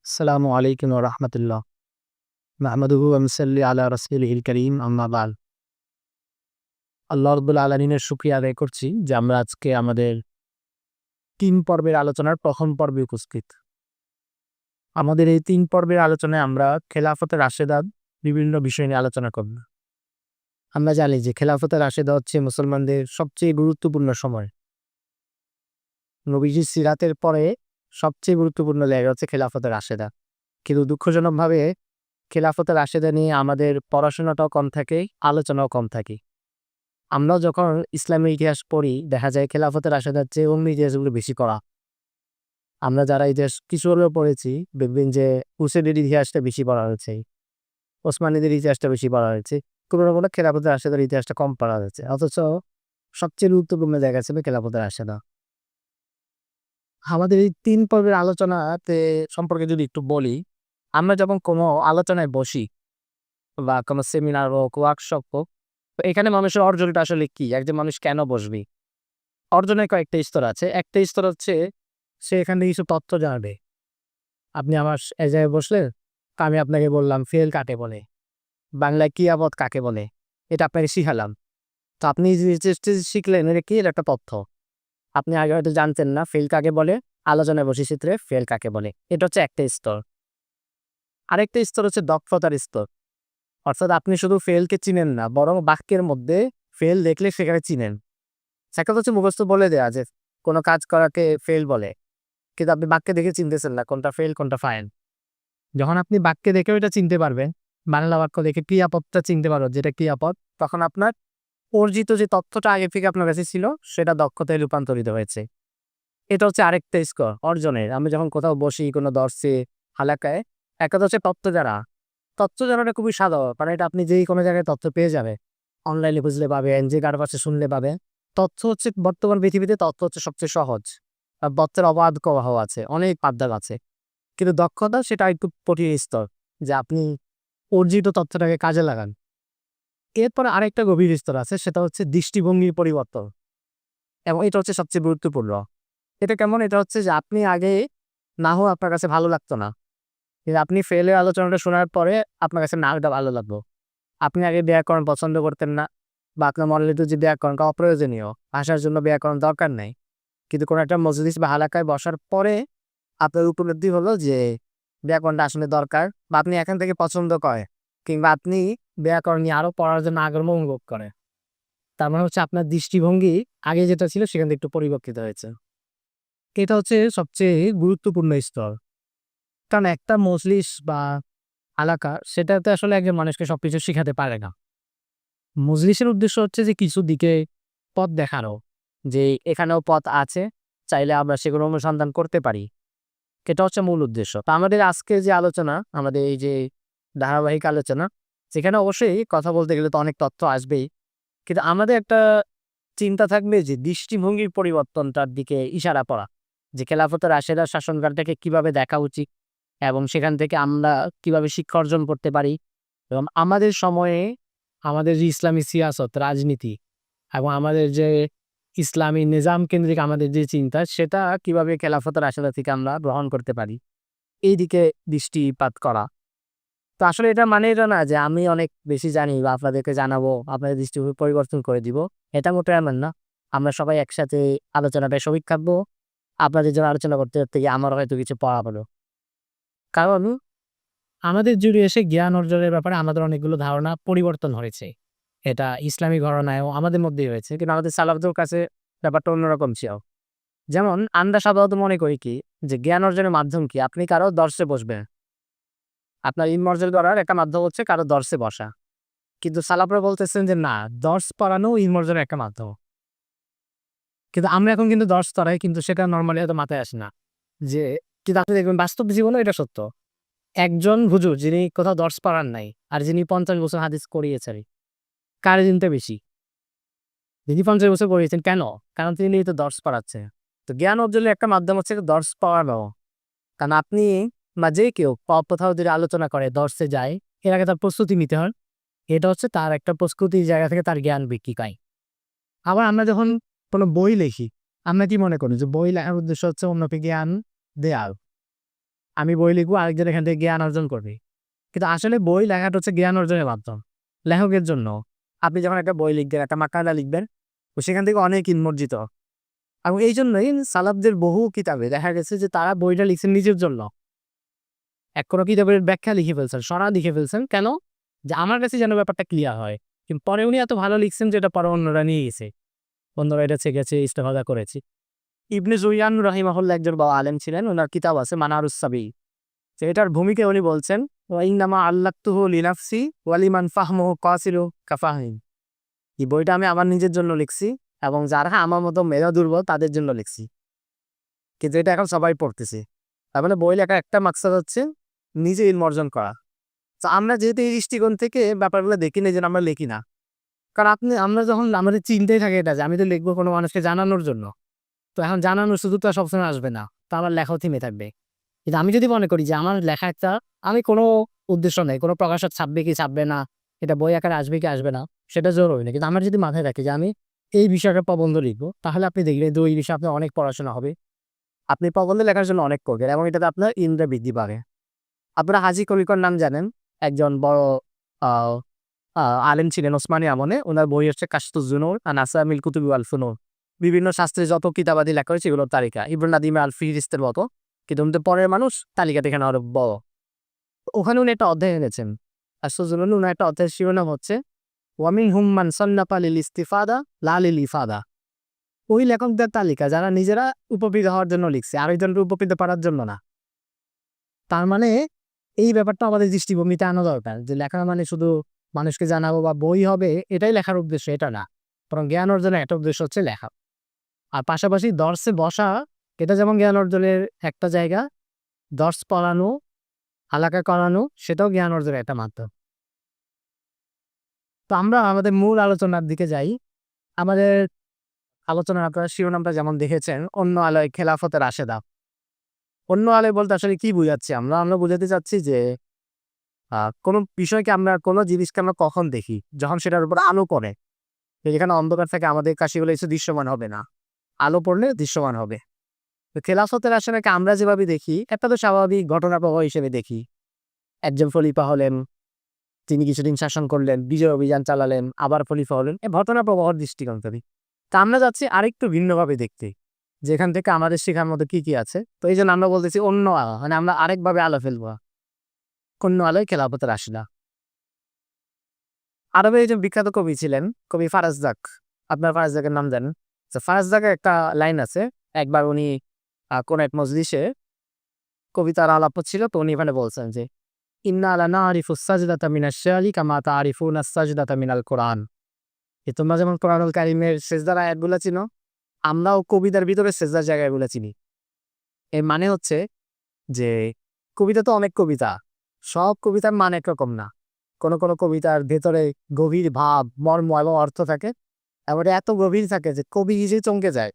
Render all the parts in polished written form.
আসসালামু আলাইকুম ওয়া রাহমাতুল্লাহ। নাহমাদুহু ওয়া নুসাল্লি আলা রাসূলিহিল কারীম আম্মা বা'দ। আল্লাহ রাব্বুল আলামিনের শুকরিয়া আদায় করছি যে আমরা আজকে আমাদের ৩ পর্বের আলোচনার প্রথম পর্বে উপস্থিত। আমাদের এই ৩ পর্বের আলোচনায় আমরা খেলাফতে রাশেদার বিভিন্ন বিষয় নিয়ে আলোচনা করব। আমরা জানি যে খেলাফতে রাশেদা হচ্ছে মুসলমানদের সবচেয়ে গুরুত্বপূর্ণ সময়। নবীজির সিরাতের পরে সবচেয়ে গুরুত্বপূর্ণ জায়গা হচ্ছে খেলাফতে রাশেদা। কিন্তু দুঃখজনকভাবে খেলাফতে রাশেদা নিয়ে আমাদের পড়াশোনাটাও কম থাকে, আলোচনাও কম থাকে। আমরাও যখন ইসলামের ইতিহাস পড়ি দেখা যায় খেলাফতে রাশেদার চেয়ে অন্য ইতিহাসগুলো বেশি করা। আমরা যারা ইতিহাস কিছু হলেও পড়েছি দেখবেন যে হুসেনের ইতিহাসটা বেশি পড়া হয়েছে, ওসমানীদের ইতিহাসটা বেশি পড়া হয়েছে। কোনো না কোনো খেলাফতে রাশেদার ইতিহাসটা কম পড়া হয়েছে। অথচ সবচেয়ে গুরুত্বপূর্ণ জায়গা ছিল খেলাফতে রাশেদা। আমাদের এই ৩ পর্বের আলোচনাতে সম্পর্কে যদি একটু বলি, আমরা যখন কোনো আলোচনায় বসি বা কোনো সেমিনার হোক, ওয়ার্কশপ হোক, তো এখানে মানুষের অর্জনটা আসলে কি? একজন মানুষ কেন বসবে? অর্জনের কয়েকটা স্তর আছে। একটা স্তর হচ্ছে সে এখান থেকে কিছু তথ্য জানবে। আপনি আমার এক জায়গায় বসলেন, তো আমি আপনাকে বললাম ফেল কাকে বলে? বাংলায় কিয়ামত কাকে বলে? এটা আপনাকে শিখালাম। তো আপনি যে জিনিসটা শিখলেন এটা কি? এটা একটা তথ্য। আপনি আগে হয়তো জানতেন না ফেল কাকে বলে, আলোচনায় বসে সূত্রে ফেল কাকে বলে। এটা হচ্ছে একটা স্তর। আরেকটা স্তর হচ্ছে দক্ষতার স্তর। অর্থাৎ আপনি শুধু ফেলকে চিনেন না, বরং বাক্যের মধ্যে ফেল দেখলে সেখানে চিনেন। সেটা হচ্ছে মুখস্থ বলে দেয়া যে কোন কাজ করাকে ফেল বলে। কিন্তু আপনি বাক্যে দেখে চিনতেছেন না কোনটা ফেল কোনটা ফাইল। যখন আপনি বাক্যে দেখেও এটা চিনতে পারবেন, বাংলা বাক্য দেখে ক্রিয়াপদটা চিনতে পারবেন যেটা ক্রিয়াপদ, তখন আপনার অর্জিত যে তথ্যটা আগে থেকে আপনার কাছে ছিল সেটা দক্ষতায় রূপান্তরিত হয়েছে। এটা হচ্ছে আরেকটা স্কোর অর্জনের। আমি যখন কোথাও বসি কোনো দর্শে, হালাকায়, একটা হচ্ছে তথ্য জানা। তথ্য জানাটা খুবই সাধারণ, কারণ এটা আপনি যেই কোনো জায়গায় তথ্য পেয়ে যাবেন। অনলাইনে খুঁজলে পাবেন, যে কারো কাছে শুনলে পাবেন। তথ্য হচ্ছে বর্তমান পৃথিবীতে তথ্য হচ্ছে সবচেয়ে সহজ। তথ্যের অবাধ প্রবাহ আছে, অনেক মাধ্যম আছে। কিন্তু দক্ষতা সেটা একটু কঠিন স্তর, যে আপনি অর্জিত তথ্যটাকে কাজে লাগান। এরপরে আরেকটা গভীর স্তর আছে, সেটা হচ্ছে দৃষ্টিভঙ্গির পরিবর্তন, এবং এটা হচ্ছে সবচেয়ে গুরুত্বপূর্ণ। এটা কেমন? এটা হচ্ছে যে আপনি আগে না হোক আপনার কাছে ভালো লাগতো না, কিন্তু আপনি ফেলের আলোচনাটা শোনার পরে আপনার কাছে না ওটা ভালো লাগলো। আপনি আগে ব্যাকরণ পছন্দ করতেন না, বা আপনার মনে হতো যে ব্যাকরণটা অপ্রয়োজনীয়, ভাষার জন্য ব্যাকরণ দরকার নেই। কিন্তু কোনো একটা মজলিস বা হালাকায় বসার পরে আপনার উপলব্ধি হলো যে ব্যাকরণটা আসলে দরকার, বা আপনি এখান থেকে পছন্দ করেন, কিংবা আপনি ব্যাকরণ নিয়ে আরো পড়ার জন্য আগ্রহ অনুভব করেন। তার মানে হচ্ছে আপনার দৃষ্টিভঙ্গি আগে যেটা ছিল সেখান থেকে একটু পরিবর্তিত হয়েছে। এটা হচ্ছে সবচেয়ে গুরুত্বপূর্ণ স্তর। কারণ একটা মজলিস বা এলাকা সেটাতে আসলে একজন মানুষকে সবকিছু শিখাতে পারে না। মজলিসের উদ্দেশ্য হচ্ছে যে কিছু দিকে পথ দেখানো, যে এখানেও পথ আছে, চাইলে আমরা সেগুলো অনুসন্ধান করতে পারি। এটা হচ্ছে মূল উদ্দেশ্য। তো আমাদের আজকে যে আলোচনা, আমাদের এই যে ধারাবাহিক আলোচনা, সেখানে অবশ্যই কথা বলতে গেলে তো অনেক তথ্য আসবেই। কিন্তু আমাদের একটা চিন্তা থাকবে যে দৃষ্টিভঙ্গির পরিবর্তনটার দিকে ইশারা করা। যে খেলাফতের রাশেদার শাসনকালটাকে কিভাবে দেখা উচিত, এবং সেখান থেকে আমরা কিভাবে শিক্ষা অর্জন করতে পারি, এবং আমাদের সময়ে আমাদের যে ইসলামী সিয়াসত, রাজনীতি, এবং আমাদের যে ইসলামী নিজাম কেন্দ্রিক আমাদের যে চিন্তা, সেটা কিভাবে খেলাফত রাশেদা থেকে আমরা গ্রহণ করতে পারি, এই দিকে দৃষ্টিপাত করা। তো আসলে এটা মানে এটা না যে আমি অনেক বেশি জানি বা আপনাদেরকে জানাবো, আপনাদের দৃষ্টিভঙ্গি পরিবর্তন করে দিব। এটা মোটেও এমন না। আমরা সবাই একসাথে আলোচনাটা শরিক থাকবো। আপনাদের জন্য আলোচনা করতে করতে গিয়ে আমার হয়তো কিছু পড়া হলো। কারণ আমাদের যুগে এসে জ্ঞান অর্জনের ব্যাপারে আমাদের অনেকগুলো ধারণা পরিবর্তন হয়েছে। এটা ইসলামী ঘরানায়ও আমাদের মধ্যেই হয়েছে। কিন্তু আমাদের সালাফদের কাছে ব্যাপারটা অন্যরকম ছিল। যেমন আমরা সাধারণত মনে করি কি, যে জ্ঞান অর্জনের মাধ্যম কি? আপনি কারো দর্শে বসবেন। আপনার ইলম অর্জন করার একটা মাধ্যম হচ্ছে কারো দর্শে বসা। কিন্তু সালাফরা বলতেছেন যে না, দর্শ পড়ানো ইলম অর্জনের একটা মাধ্যম। কিন্তু আমরা এখন কিন্তু দর্শ পড়াই, কিন্তু সেটা নরমালি হয়তো মাথায় আসে না। যে কিন্তু আপনি দেখবেন বাস্তব জীবনেও এটা সত্য। একজন হুজুর যিনি কোথাও দর্শ পড়ান নাই, আর যিনি ৫০ বছর হাদিস করিয়েছেন, কার চিন্তা বেশি? যিনি ৫০ বছর করিয়েছেন। কেন? কারণ তিনি নিয়মিত দর্শ পড়াচ্ছেন। তো জ্ঞান অর্জনের একটা মাধ্যম হচ্ছে দর্শ পড়ানো। কারণ আপনি বা যে কেউ কোথাও যদি আলোচনা করে, দর্শে যায়, এর আগে তার প্রস্তুতি নিতে হয়। এটা হচ্ছে তার একটা প্রস্তুতির জায়গা থেকে তার জ্ঞান বৃদ্ধি পায়। আবার আমরা যখন কোনো বই লিখি, আমরা কি মনে করি যে বই লেখার উদ্দেশ্য হচ্ছে অন্যকে জ্ঞান দেয়া। আমি বই লিখবো, আরেকজন এখান থেকে জ্ঞান অর্জন করবে। কিন্তু আসলে বই লেখাটা হচ্ছে জ্ঞান অর্জনের মাধ্যম লেখকের জন্য। আপনি যখন একটা বই লিখবেন, একটা মাকালা লিখবেন, তো সেখান থেকে অনেক ইনমর্জিত। এবং এই জন্যই সালাফদের বহু কিতাবে দেখা গেছে যে তারা বইটা লিখছেন নিজের জন্য। এক কোনো কিতাবের ব্যাখ্যা লিখে ফেলছেন, সরা লিখে ফেলছেন। কেন? যে আমার কাছে যেন ব্যাপারটা ক্লিয়ার হয়। কিন্তু পরে উনি এত ভালো লিখছেন যে এটা পরে অন্যরা নিয়ে গেছে। অন্যরা এটা গেছে ইস্তেফাদা করেছে। ইবনে জুইয়ান রাহিমাহুল্লাহ একজন বড় আলেম ছিলেন। উনার কিতাব আছে মানারুস সাবিল। তো এটার ভূমিকায় উনি বলছেন, ওয়া ইন্নামা আল্লাকতুহু লিনাফসি ওয়া লিমান ফাহমুহু কাসিরু কাফাহিম। এই বইটা আমি আমার নিজের জন্য লিখছি এবং যারা আমার মতো মেধা দুর্বল তাদের জন্য লিখছি। কিন্তু এটা এখন সবাই পড়তেছে। তার মানে বই লেখার একটা মাকসাদ হচ্ছে নিজে ইলম অর্জন করা। তো আমরা যেহেতু এই দৃষ্টিকোণ থেকে ব্যাপারগুলো দেখি না, এইজন্য আমরা লিখি না। কারণ আমরা যখন আমাদের চিন্তাই থাকে এটা যে আমি তো লিখবো কোনো মানুষকে জানানোর জন্য। তো এখন জানানোর সুযোগ তো আর সবসময় আসবে না। তো আমার লেখাও থেমে থাকবে। কিন্তু আমি যদি মনে করি যে আমার লেখা একটা, আমি কোনো উদ্দেশ্য নেই, কোনো প্রকাশক ছাপবে কি ছাপবে না, এটা বই আকারে আসবে কি আসবে না, সেটা জরুরি না। কিন্তু আমার যদি মাথায় রাখি যে আমি এই বিষয়টা প্রবন্ধ লিখবো, তাহলে আপনি দেখবেন যে ওই বিষয়ে আপনার অনেক পড়াশোনা হবে। আপনি প্রবন্ধ লেখার জন্য অনেক করবেন এবং এটাতে আপনার ইলমটা বৃদ্ধি পাবে। আপনারা হাজী কবিকর নাম জানেন? একজন বড় আহ আলেম ছিলেন ওসমানী আমলে। ওনার বই হচ্ছে কাশফুজ জুনুন আন আসামিল কুতুবি ওয়াল ফুনুন। বিভিন্ন শাস্ত্রে যত কিতাবাদি লেখা হয়েছে এগুলোর তালিকা। ইবনে নাদিম আল ফিহরিস্তের মতো। কিন্তু উনি তো পরের মানুষ, তালিকাটা এখানে আরো বড়। ওখানে উনি একটা অধ্যায় এনেছেন। কাশফুজ জুনুন উনার একটা অধ্যায়ের শিরোনাম হচ্ছে ওয়ামিনহুম মান সান্নাফা লিল ইস্তিফাদা লা লিল ইফাদা। ওই লেখকদের তালিকা যারা নিজেরা উপকৃত হওয়ার জন্য লিখছে, আরেকজনকে উপকৃত করার জন্য না। তার মানে এই ব্যাপারটা আমাদের দৃষ্টিভঙ্গিতে আনা দরকার যে লেখা মানে শুধু মানুষকে জানাবো বা বই হবে এটাই লেখার উদ্দেশ্য, এটা না। বরং জ্ঞান অর্জনের একটা উদ্দেশ্য হচ্ছে লেখা। আর পাশাপাশি দর্শে বসা, এটা যেমন জ্ঞান অর্জনের একটা জায়গা, দর্শ পড়ানো, হালাকা করানো, সেটাও জ্ঞান অর্জনের একটা মাধ্যম। তো আমরা আমাদের মূল আলোচনার দিকে যাই। আমাদের আলোচনার আপনারা শিরোনামটা যেমন দেখেছেন, অন্য আলোয় খেলাফতের রাশেদা। অন্য আলোয় বলতে আসলে কি বুঝাচ্ছি আমরা? আমরা বুঝাতে চাচ্ছি যে কোনো বিষয়কে আমরা, কোনো জিনিসকে আমরা কখন দেখি? যখন সেটার উপর আলো পড়ে। যেখানে অন্ধকার থাকে আমাদের কাছে এগুলো কিছু দৃশ্যমান হবে না। আলো পড়লে দৃশ্যমান হবে। তো খেলাফতের আসলে আমরা যেভাবে দেখি, একটা তো স্বাভাবিক ঘটনা প্রবাহ হিসেবে দেখি। একজন খলিফা হলেন, তিনি কিছুদিন শাসন করলেন, বিজয় অভিযান চালালেন, আবার খলিফা হলেন। এই ঘটনা প্রবাহের দৃষ্টিকোণ থেকে। তা আমরা যাচ্ছি আরেকটু ভিন্নভাবে দেখতে। যেখান থেকে আমাদের শেখার মতো কি আছে। তো এইজন্য আমরা বলতেছি অন্য আলো, মানে আমরা আরেকভাবে আলো ফেলবো। অন্য আলোয় খেলাফতের রাশেদা। আরবের একজন বিখ্যাত কবি ছিলেন, কবি ফারাজদাক। আপনার ফারাজদাকের নাম জানেন? তো ফারাজদাকের একটা লাইন আছে। একবার উনি কোন এক মজলিসে কবিতার আলাপ হচ্ছিল, তো উনি এখানে বলছেন যে ইন্না লা নারিফুস সাজদাতা মিনাশ শি'রি কামা তারিফুনা সাজদাতা মিনাল কোরআন। তোমরা যেমন কোরআনুল কারীমের সিজদার আয়াতগুলো চিনো, আমরাও কবিতার ভিতরে সিজদার জায়গাগুলো চিনি। এর মানে হচ্ছে যে কবিতা তো অনেক কবিতা, সব কবিতার মান একরকম না। কোনো কোনো কবিতার ভেতরে গভীর ভাব, মর্ম এবং অর্থ থাকে। এবারে এত গভীর থাকে যে কবি নিজেই চমকে যায়।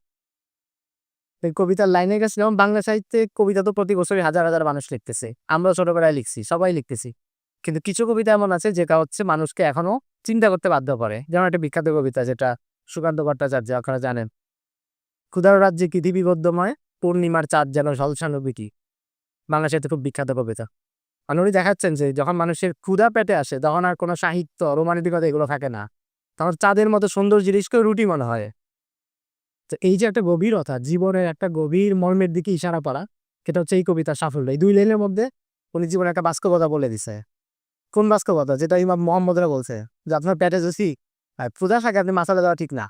এই কবিতার লাইনের কাছে, যেমন বাংলা সাহিত্যে কবিতা তো প্রতি বছরই হাজার হাজার মানুষ লিখতেছে। আমরাও ছোটবেলায় লিখছি, সবাই লিখতেছি। কিন্তু কিছু কবিতা এমন আছে যেটা হচ্ছে মানুষকে এখনো চিন্তা করতে বাধ্য করে। যেমন একটা বিখ্যাত কবিতা যেটা সুকান্ত ভট্টাচার্য, আপনারা জানেন, ক্ষুধার রাজ্যে পৃথিবীবদ্ধময় পূর্ণিমার চাঁদ যেন ঝলসানো বিটি। বাংলা সাহিত্যে খুব বিখ্যাত কবিতা। মানে উনি দেখাচ্ছেন যে যখন মানুষের ক্ষুধা পেটে আসে তখন আর কোনো সাহিত্য, রোমান্টিকতা এগুলো থাকে না। তখন চাঁদের মতো সুন্দর জিনিসকে রুটি মনে হয়। তো এই যে একটা গভীরতা, জীবনের একটা গভীর মর্মের দিকে ইশারা করা, সেটা হচ্ছে এই কবিতার সাফল্য। এই দুই লাইনের মধ্যে উনি জীবনের একটা বাস্তবতা বলে দিছে। কোন বাস্তবতা? যেটা ইমাম মুহাম্মদরা বলছে যে আপনার পেটে যদি ক্ষুধা থাকে আপনি মাসালা দেওয়া ঠিক না।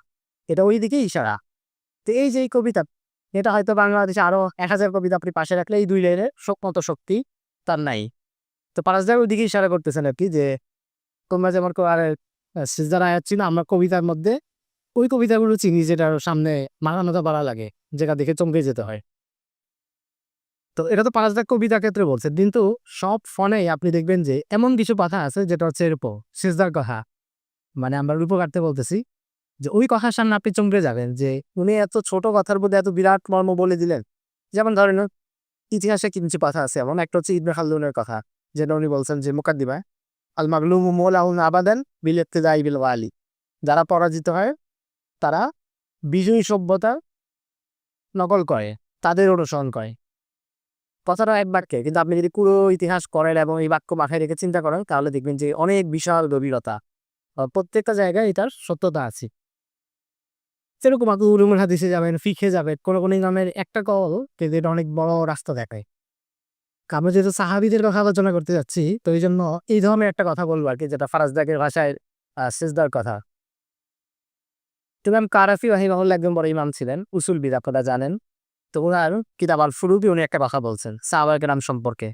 এটা ওই দিকেই ইশারা। তো এই যে এই কবিতা, এটা হয়তো বাংলাদেশে আরো 1000 কবিতা আপনি পাশে রাখলে এই দুই লাইনের মতো শক্তি তার নাই। তো পারাসদার ওই দিকে ইশারা করতেছেন আর কি, যে তোমরা যেমন সিজদার আয়াত ছিল, আমরা কবিতার মধ্যে ওই কবিতাগুলো চিনি যেটার সামনে মানানতা বাড়া লাগে, যেটা দেখে চমকে যেতে হয়। তো এটা তো পারাসদার কবিতার ক্ষেত্রে বলছে, কিন্তু সব ফনেই আপনি দেখবেন যে এমন কিছু কথা আছে যেটা হচ্ছে এরপর সিজদার কথা, মানে আমরা রূপকার্থে বলতেছি, যে ওই কথার সামনে আপনি চমকে যাবেন যে উনি এত ছোট কথার মধ্যে এত বিরাট মর্ম বলে দিলেন। যেমন ধরেন ইতিহাসে কিছু কথা আছে, এমন একটা হচ্ছে ইবনে খালদুনের কথা, যেটা উনি বলছেন যে মুকাদ্দিমায় আল মাগলুমু মাওলাহুন আবাদান বিল ইক্তিদাই বিল ওয়ালি। যারা পরাজিত হয় তারা বিজয়ী সভ্যতা নকল করে, তাদের অনুসরণ করে। কথাটা এক বাক্যে, কিন্তু আপনি যদি পুরো ইতিহাস করেন এবং এই বাক্য মাথায় রেখে চিন্তা করেন তাহলে দেখবেন যে অনেক বিশাল গভীরতা, প্রত্যেকটা জায়গায় এটার সত্যতা আছে। যেরকম আপনি উলুমুল হাদিসে যাবেন, ফিকহে যাবেন, কোনো ইমামের একটা কল কিন্তু এটা অনেক বড় রাস্তা দেখায়। আমরা যেহেতু সাহাবীদের কথা আলোচনা করতে যাচ্ছি, তো এইজন্য এই ধরনের একটা কথা বলবো আরকি, যেটা ফারাজদাকের ভাষায় সিজদার কথা। ইমাম কারাফি রাহিমাহুল্লাহ একজন বড় ইমাম ছিলেন, উসুলবিদ আপনারা জানেন। তো উনার কিতাব আল ফুরুবি উনি একটা কথা বলছেন সাহাবায়ে কেরাম সম্পর্কে।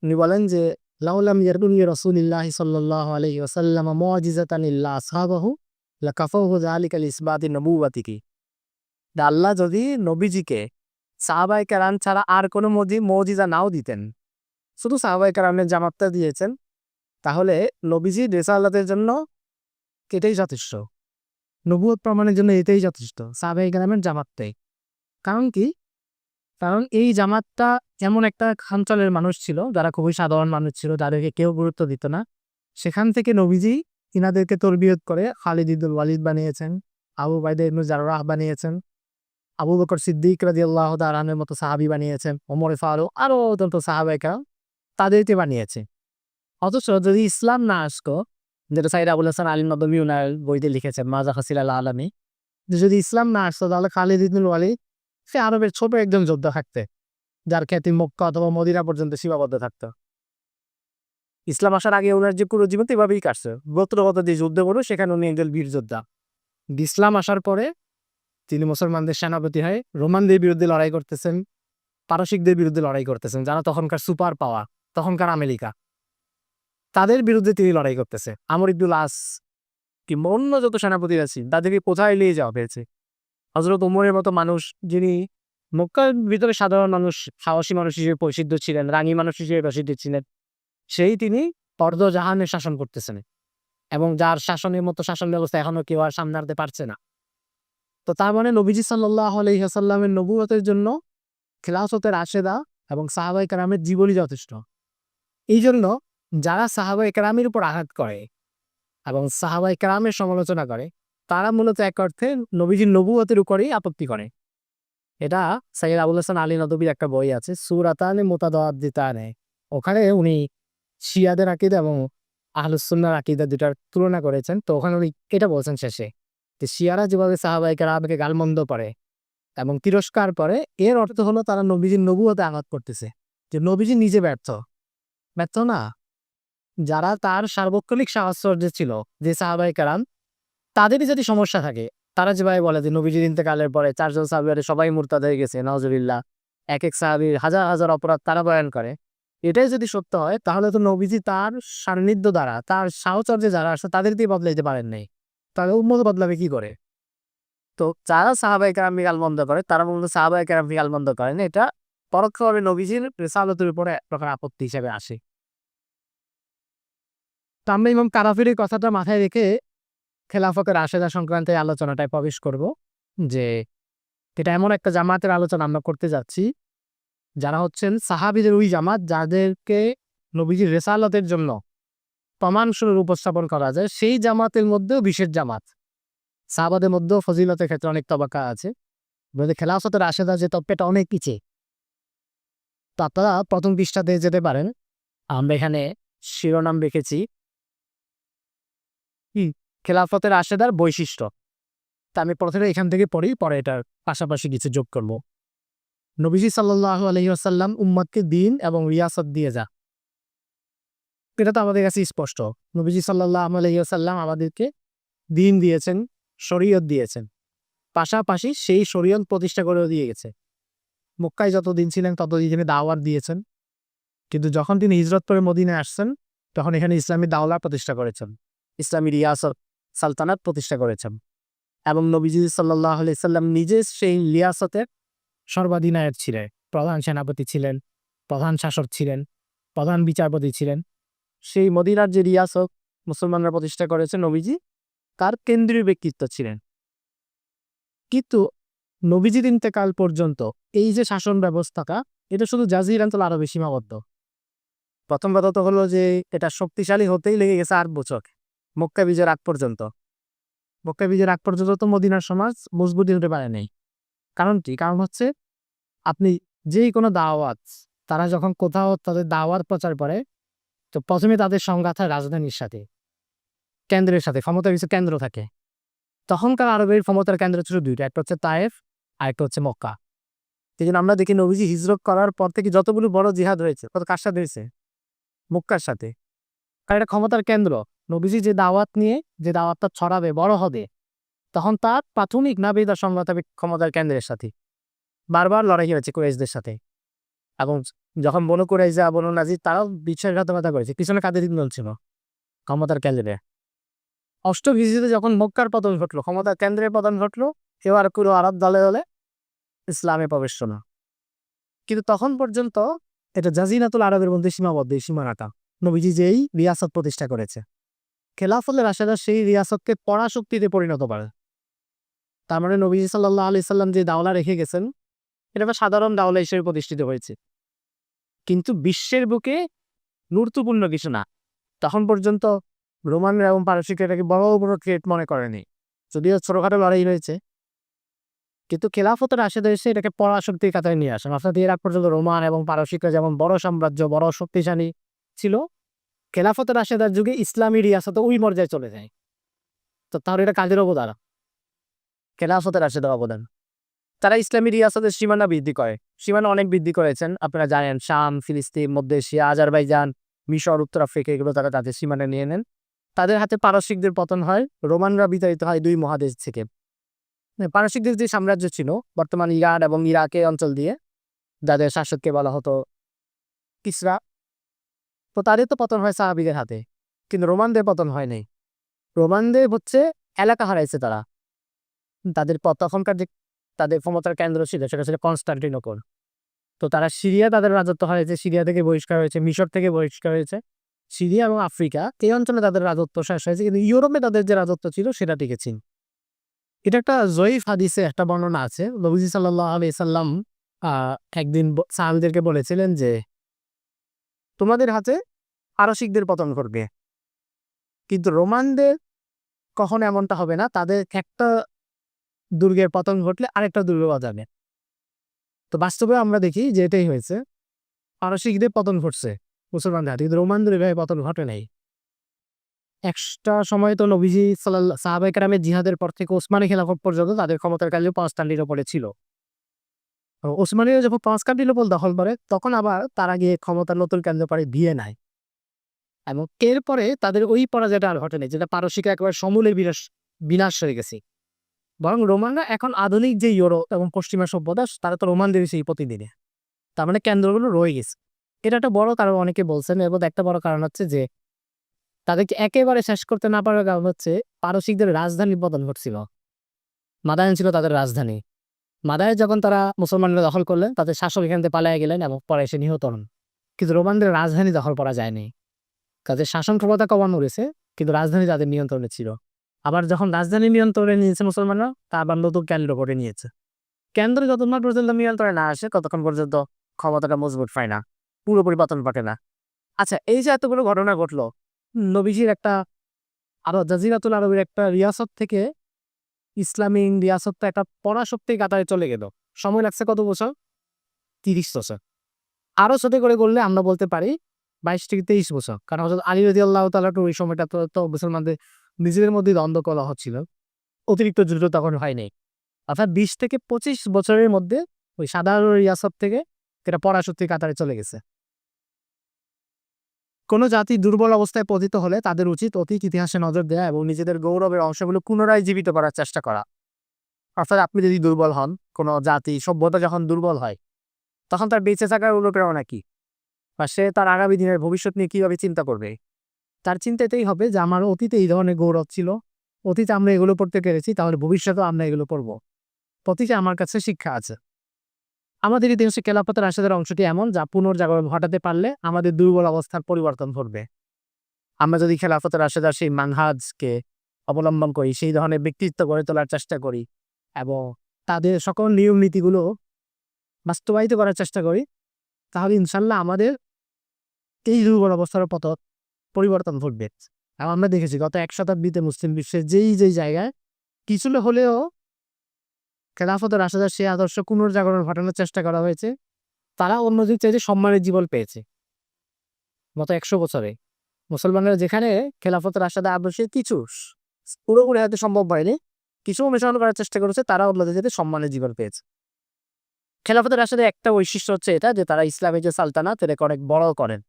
উনি বলেন যে, লাউলাম ইয়ারকুনি রাসূলুল্লাহি সাল্লাল্লাহু আলাইহি ওয়াসাল্লাম মুআজিজাতান ইল্লা আসহাবাহু লাকাফাহু যালিকা লিইসবাতি নবুওয়াতিহি। আল্লাহ যদি নবীজিকে সাহাবায়ে কেরাম ছাড়া আর কোনো মুজিজা নাও দিতেন, শুধু সাহাবায়ে কেরামের জামাতটা দিয়েছেন, তাহলে নবীজির রিসালাতের জন্য এটাই যথেষ্ট। নবুয়ত প্রমাণের জন্য এটাই যথেষ্ট, সাহাবায়ে কেরামের জামাতটাই। কারণ কি? কারণ এই জামাতটা এমন একটা অঞ্চলের মানুষ ছিল যারা খুবই সাধারণ মানুষ ছিল, যাদেরকে কেউ গুরুত্ব দিত না। সেখান থেকে নবীজি ইনাদেরকে তরবিয়ত করে খালিদ ইবনুল ওয়ালিদ বানিয়েছেন, আবু উবাইদা ইবনে জাররাহ বানিয়েছেন, আবু বকর সিদ্দিক রাদিয়াল্লাহু তাআলা আনহুর মতো সাহাবী বানিয়েছেন, ওমর ফারুক আরো অত্যন্ত সাহাবায়ে কেরাম তাদেরকে বানিয়েছে। অথচ যদি ইসলাম না আসতো, যেটা সাইদ আবুল হাসান আলী নদভী উনার বইতে লিখেছেন মাজা হাসিল আল আলামী, যদি ইসলাম না আসতো তাহলে খালিদ ইবনুল ওয়ালিদ সে আরবের ছোট একজন যোদ্ধা থাকতে, যার খ্যাতি মক্কা অথবা মদিনা পর্যন্ত সীমাবদ্ধ থাকতো। ইসলাম আসার আগে ওনার যে পুরো জীবন তো এভাবেই কাটছে, গোত্রগত যে যুদ্ধ করো সেখানে উনি একজন বীর যোদ্ধা। ইসলাম আসার পরে তিনি মুসলমানদের সেনাপতি হয়ে রোমানদের বিরুদ্ধে লড়াই করতেছেন, পারসিকদের বিরুদ্ধে লড়াই করতেছেন, যারা তখনকার সুপার পাওয়ার, তখনকার আমেরিকা, তাদের বিরুদ্ধে তিনি লড়াই করতেছে। আমর ইবনুল আস কিংবা অন্য যত সেনাপতি আছে তাদেরকে কোথায় নিয়ে যাওয়া হয়েছে। হযরত ওমরের মতো মানুষ, যিনি মক্কার ভিতরে সাধারণ মানুষ, সাহসী মানুষ হিসেবে প্রসিদ্ধ ছিলেন, রাঙী মানুষ হিসেবে প্রসিদ্ধ ছিলেন, সেই তিনি অর্ধজাহানে শাসন করতেছেন এবং যার শাসনের মতো শাসন ব্যবস্থা এখনো কেউ আর সামনে আনতে পারছে না। তো তার মানে নবীজি সাল্লাল্লাহু আলাইহি ওয়াসাল্লামের নবুয়তের জন্য খিলাফতের রাশেদা এবং সাহাবায়ে কেরামের জীবনই যথেষ্ট। এই জন্য যারা সাহাবায়ে কেরামের উপর আঘাত করে এবং সাহাবায়ে কেরামের সমালোচনা করে, তারা মূলত এক অর্থে নবীজির নবুয়তের উপরেই আপত্তি করে। এটা সাইয়্যিদ আবুল হাসান আলী নদভীর একটা বই আছে, সূরাতানে মুতাদাদ্দিতানে। ওখানে উনি শিয়াদের আকীদা এবং আহলুস সুন্নাহর আকীদা দুটার তুলনা করেছেন। তো ওখানে উনি এটা বলছেন শেষে যে, শিয়ারা যেভাবে সাহাবায়ে কেরামকে গালমন্দ করে এবং তিরস্কার করে, এর অর্থ হলো তারা নবীজির নবুয়তে আঘাত করতেছে। যে নবীজি নিজে ব্যর্থ। ব্যর্থ না, যারা তার সার্বক্ষণিক সাহচর্যে ছিল, যে সাহাবায়ে কেরাম, তাদেরই যদি সমস্যা থাকে, তারা যেভাবে বলে যে নবীজির ইন্তেকালের পরে ৪ জন সাহাবী সবাই মুরতাদ হয়ে গেছে, নাউজুবিল্লাহ। একেক সাহাবীর হাজার, হাজার অপরাধ তারা বয়ান করে। এটাই যদি সত্য হয় তাহলে তো নবীজি তার সান্নিধ্য দ্বারা, তার সাহচর্যে যারা আসে তাদের দিয়ে বদলাইতে পারেন নাই। তাহলে উম্মত বদলাবে কি করে? তো যারা সাহাবায়ে কেরামকে গালমন্দ করে তারা মূলত সাহাবায়ে কেরামকে গালমন্দ করে না। এটা পরোক্ষভাবে নবীজির রিসালাতের উপরে এক প্রকার আপত্তি হিসেবে আসে। তো আমরা ইমাম কারাফির এই কথাটা মাথায় রেখে খেলাফতের রাশেদা সংক্রান্ত এই আলোচনাটায় প্রবেশ করব। যে এটা এমন একটা জামাতের আলোচনা আমরা করতে যাচ্ছি, যারা হচ্ছেন সাহাবীদের ওই জামাত যাদেরকে নবীজির রিসালাতের জন্য প্রমাণস্বরূপ উপস্থাপন করা যায়, সেই জামাতের মধ্যেও বিশেষ জামাত। সাহাবাদের মধ্যেও ফজিলতের ক্ষেত্রে অনেক তবাকা আছে। খেলাফতের রাশেদা যে তত্ত্বটা অনেক পিছিয়ে। তো আপনারা প্রথম পৃষ্ঠাতে যেতে পারেন। আমরা এখানে শিরোনাম রেখেছি খেলাফতের রাশেদার বৈশিষ্ট্য। তা আমি প্রথমে এখান থেকে পড়ি, পরে এটার পাশাপাশি কিছু যোগ করব। নবীজি সাল্লাল্লাহু আলাইহি ওয়াসাল্লাম উম্মতকে দ্বীন এবং রিয়াসত দিয়ে যা। এটা তো আমাদের কাছে স্পষ্ট। নবীজি সাল্লাল্লাহু আলাইহি ওয়াসাল্লাম আমাদেরকে দ্বীন দিয়েছেন, শরীয়ত দিয়েছেন। পাশাপাশি সেই শরীয়ত প্রতিষ্ঠা করেও দিয়ে গেছে। মক্কায় যতদিন ছিলেন ততদিন তিনি দাওয়াত দিয়েছেন। কিন্তু যখন তিনি হিজরত করে মদিনায় আসছেন, তখন এখানে ইসলামী দাওলা প্রতিষ্ঠা করেছেন, ইসলামী রিয়াসত, সালতানাত প্রতিষ্ঠা করেছেন। এবং নবীজি সাল্লাল্লাহু আলাইহি সাল্লাম নিজে সেই রিয়াসতের সর্বাধিনায়ক ছিলেন, প্রধান সেনাপতি ছিলেন, প্রধান শাসক ছিলেন, প্রধান বিচারপতি ছিলেন। সেই মদিনার যে রিয়াসত মুসলমানরা প্রতিষ্ঠা করেছে, নবীজি তার কেন্দ্রীয় ব্যক্তিত্ব ছিলেন। কিন্তু নবীজির ইন্তেকাল পর্যন্ত এই যে শাসন ব্যবস্থাটা, এটা শুধু জাজিরাতুল আরবে সীমাবদ্ধ। প্রথম কথা তো হলো যে এটা শক্তিশালী হতেই লেগে গেছে ৮ বছর, মক্কা বিজয়ের আগ পর্যন্ত। মক্কা বিজয়ের আগ পর্যন্ত তো মদিনার সমাজ মজবুত হতে পারে নাই। কারণ কি? কারণ হচ্ছে আপনি যেই কোনো দাওয়াত তারা যখন কোথাও তাদের দাওয়াত প্রচার করে, তো প্রথমে তাদের সংঘাত হয় রাজধানীর সাথে, কেন্দ্রের সাথে, ক্ষমতার কিছু কেন্দ্র থাকে। তখনকার আরবের ক্ষমতার কেন্দ্র ছিল দুইটা, একটা হচ্ছে তায়েফ আর একটা হচ্ছে মক্কা। এই জন্য আমরা দেখি নবীজি হিজরত করার পর থেকে যতগুলো বড় জিহাদ হয়েছে কত কার সাথে হয়েছে? মক্কার সাথে। কারণ এটা ক্ষমতার কেন্দ্র। নবীজি যে দাওয়াত নিয়ে যে দাওয়াতটা ছড়াবে, বড় হবে, তখন তার প্রাথমিক নাবিদা সংঘাত হবে ক্ষমতার কেন্দ্রের সাথে। বারবার লড়াই হয়েছে কুরাইশদের সাথে, এবং যখন বনু কুরাইজা বনু নাজির তারাও বিশ্বাসঘাতকতা করেছে। পিছনে কাদের দল ছিল? ক্ষমতার কেন্দ্রে। অষ্টম হিজরিতে যখন মক্কার পতন ঘটলো, ক্ষমতার কেন্দ্রের পতন ঘটলো, এবার পুরো আরব দলে দলে ইসলামে প্রবেশ হলো। কিন্তু তখন পর্যন্ত এটা জাজিরাতুল আরবের মধ্যে সীমাবদ্ধ, এই সীমানাটা। নবীজি যেই রিয়াসত প্রতিষ্ঠা করেছে, খেলাফতের রাশেদা সেই রিয়াসতকে পরাশক্তিতে পরিণত করে। তার মানে নবীজি সাল্লাল্লাহু আলাইহি সাল্লাম যে দাওলা রেখে গেছেন, এটা আবার সাধারণ দাওলা হিসেবে প্রতিষ্ঠিত হয়েছে, কিন্তু বিশ্বের বুকে গুরুত্বপূর্ণ কিছু না। তখন পর্যন্ত রোমানরা এবং পারসিকরা এটাকে বড় বড় থ্রেট মনে করেনি, যদিও ছোটখাটো লড়াই হয়েছে, কিন্তু খেলাফতের রাশেদা এসে এটাকে পরাশক্তির কাতারে নিয়ে আসেন। অর্থাৎ এর আগ পর্যন্ত রোমান এবং পারসিকরা যেমন বড় সাম্রাজ্য, বড় শক্তিশালী ছিল, খেলাফতের রাশেদার যুগে ইসলামী রিয়াসত ওই পর্যায়ে চলে যায়। তো তাহলে এটা কাজের অবদান, খেলাফতের রাশেদার অবদান। তারা ইসলামী রিয়াসতের সীমানা বৃদ্ধি করে, সীমানা অনেক বৃদ্ধি করেছেন। আপনারা জানেন শাম, ফিলিস্তিন, মধ্য এশিয়া, আজারবাইজান, মিশর, উত্তর আফ্রিকা, এগুলো তারা তাদের সীমানা নিয়ে নেন। তাদের হাতে পারসিকদের পতন হয়, রোমানরা বিতাড়িত হয় দুই মহাদেশ থেকে। পারসিকদের যে সাম্রাজ্য ছিল বর্তমান ইরান এবং ইরাকে অঞ্চল দিয়ে, যাদের শাসককে বলা হতো কিসরা, তো তাদের তো পতন হয় সাহাবিদের হাতে, কিন্তু রোমানদের পতন হয় নাই। রোমানদের হচ্ছে এলাকা হারাইছে তারা। তাদের তখনকার যে তাদের ক্ষমতার কেন্দ্র ছিল সেটা ছিল কনস্টান্টিনোপল। তো তারা সিরিয়া, তাদের রাজত্ব হয়েছে, সিরিয়া থেকে বহিষ্কার হয়েছে, মিশর থেকে বহিষ্কার হয়েছে। সিরিয়া এবং আফ্রিকা এই অঞ্চলে তাদের রাজত্ব শেষ হয়েছে, কিন্তু ইউরোপে তাদের যে রাজত্ব ছিল সেটা টিকেছিল। এটা একটা জয়ীফ হাদিসে একটা বর্ণনা আছে। নবীজি সাল্লাল্লাহু আলাইহি সাল্লাম একদিন সাহাবীদেরকে বলেছিলেন যে তোমাদের হাতে পারসিকদের পতন করবে, কিন্তু রোমানদের কখনো এমনটা হবে না। তাদের একটা দুর্গের পতন ঘটলে আরেকটা দুর্গ বাজাবে। তো বাস্তবে আমরা দেখি যে এটাই হয়েছে, পারসিকদের পতন ঘটছে মুসলমানদের হাতে, কিন্তু রোমানদের এভাবে পতন ঘটে নাই। একটা সময় তো নবীজি সাহাবায়ে কেরামের জিহাদের পর থেকে ওসমানী খেলাফত পর্যন্ত তাদের ক্ষমতার কালেও কনস্টান্টিনোপলে ছিল। ওসমানীরা যখন কনস্টান্টিনোপল দখল করে, তখন আবার তারা গিয়ে ক্ষমতার নতুন কেন্দ্র পাড়ি দিয়ে নেয়, এবং এরপরে তাদের ওই পরাজয়টা আর ঘটেনি, যেটা পারসিকরা একেবারে সমূলে বিনাশ হয়ে গেছে। বরং রোমানরা এখন আধুনিক যে ইউরোপ এবং পশ্চিমা সভ্যতা, তারা তো রোমানদের সেই প্রতিদিনে, তার মানে কেন্দ্রগুলো রয়ে গেছে। এটা একটা বড় কারণ অনেকে বলছেন, এবং একটা বড় কারণ হচ্ছে যে তাদেরকে একেবারে শেষ করতে না পারার কারণ হচ্ছে পারসিকদের রাজধানীর পতন ঘটছিল। মাদায়েন ছিল তাদের রাজধানী। মাদায়ে যখন তারা মুসলমানরা দখল করলেন, তাদের শাসক এখান থেকে পালিয়ে গেলেন এবং পরে এসে নিহত হন। কিন্তু রোমানদের রাজধানী দখল করা যায়নি। তাদের শাসন ক্ষমতা কমানো হয়েছে, কিন্তু রাজধানী তাদের নিয়ন্ত্রণে ছিল। আবার যখন রাজধানী নিয়ন্ত্রণে নিয়েছে মুসলমানরা, তা আবার নতুন কেন্দ্র করে নিয়েছে। কেন্দ্র যতক্ষণ পর্যন্ত নিয়ন্ত্রণে না আসে, ততক্ষণ পর্যন্ত ক্ষমতাটা মজবুত পায় না, পুরোপুরি পতন ঘটে না। আচ্ছা, এই যে এতগুলো ঘটনা ঘটলো, নবীজির একটা আরো জাজিরাতুল আরবের একটা রিয়াসত থেকে ইসলামী রিয়াসতটা একটা পরাশক্তির কাতারে চলে গেল। সময় লাগছে কত বছর? 30 বছর। আরো ছোট করে বললে আমরা বলতে পারি 22 থেকে 23 বছর। কারণ হযরত আলী রাদিয়াল্লাহু তাআলা ওই সময়টা তো মুসলমানদের নিজেদের মধ্যে দ্বন্দ্ব কলহ হচ্ছিল, অতিরিক্ত যুদ্ধ তখন হয় নাই। অর্থাৎ 20 থেকে 25 বছরের মধ্যে ওই সাধারণ রিয়াসত থেকে এটা পরাশক্তির কাতারে চলে গেছে। কোনো জাতি দুর্বল অবস্থায় পতিত হলে তাদের উচিত অতীত ইতিহাসে নজর দেওয়া এবং নিজেদের গৌরবের অংশগুলো পুনরায় জীবিত করার চেষ্টা করা। অর্থাৎ আপনি যদি দুর্বল হন, কোনো জাতি সভ্যতা যখন দুর্বল হয়, তখন তার বেঁচে থাকার অনুপ্রেরণা কি, বা সে তার আগামী দিনের ভবিষ্যৎ নিয়ে কিভাবে চিন্তা করবে? তার চিন্তা এটাই হবে যে আমার অতীতে এই ধরনের গৌরব ছিল, অতীতে আমরা এগুলো পড়তে পেরেছি, তাহলে ভবিষ্যতেও আমরা এগুলো পড়বো। প্রতিটা আমার কাছে শিক্ষা আছে। আমাদের ইতিহাসে খেলাফতের রাশেদের অংশটি এমন, যা পুনর্জাগরণ ঘটাতে পারলে আমাদের দুর্বল অবস্থার পরিবর্তন ঘটবে। আমরা যদি খেলাফতের রাশেদার সেই মানহাজকে অবলম্বন করি, সেই ধরনের ব্যক্তিত্ব গড়ে তোলার চেষ্টা করি এবং তাদের সকল নিয়ম নীতিগুলো বাস্তবায়িত করার চেষ্টা করি, তাহলে ইনশাল্লাহ আমাদের এই দুর্বল অবস্থার পরিবর্তন ঘটবে। এবং আমরা দেখেছি গত 1 শতাব্দীতে মুসলিম বিশ্বের যেই জায়গায় কিছুটা হলেও খেলাফতের রাশেদার সেই আদর্শ পুনর্জাগরণ ঘটানোর চেষ্টা করা হয়েছে, তারা অন্যদের চাইতে সম্মানের জীবন পেয়েছে। গত 100 বছরে মুসলমানরা যেখানে খেলাফতের রাশেদা আদর্শের কিছু পুরোপুরি হয়তো সম্ভব হয়নি, কিছু অনুসরণ করার চেষ্টা করেছে, তারা অন্যদের চাইতে সম্মানের জীবন পেয়েছে। খেলাফতের রাশেদের একটা বৈশিষ্ট্য হচ্ছে এটা যে তারা ইসলামের যে সালতানাত এটাকে অনেক বড় করেন।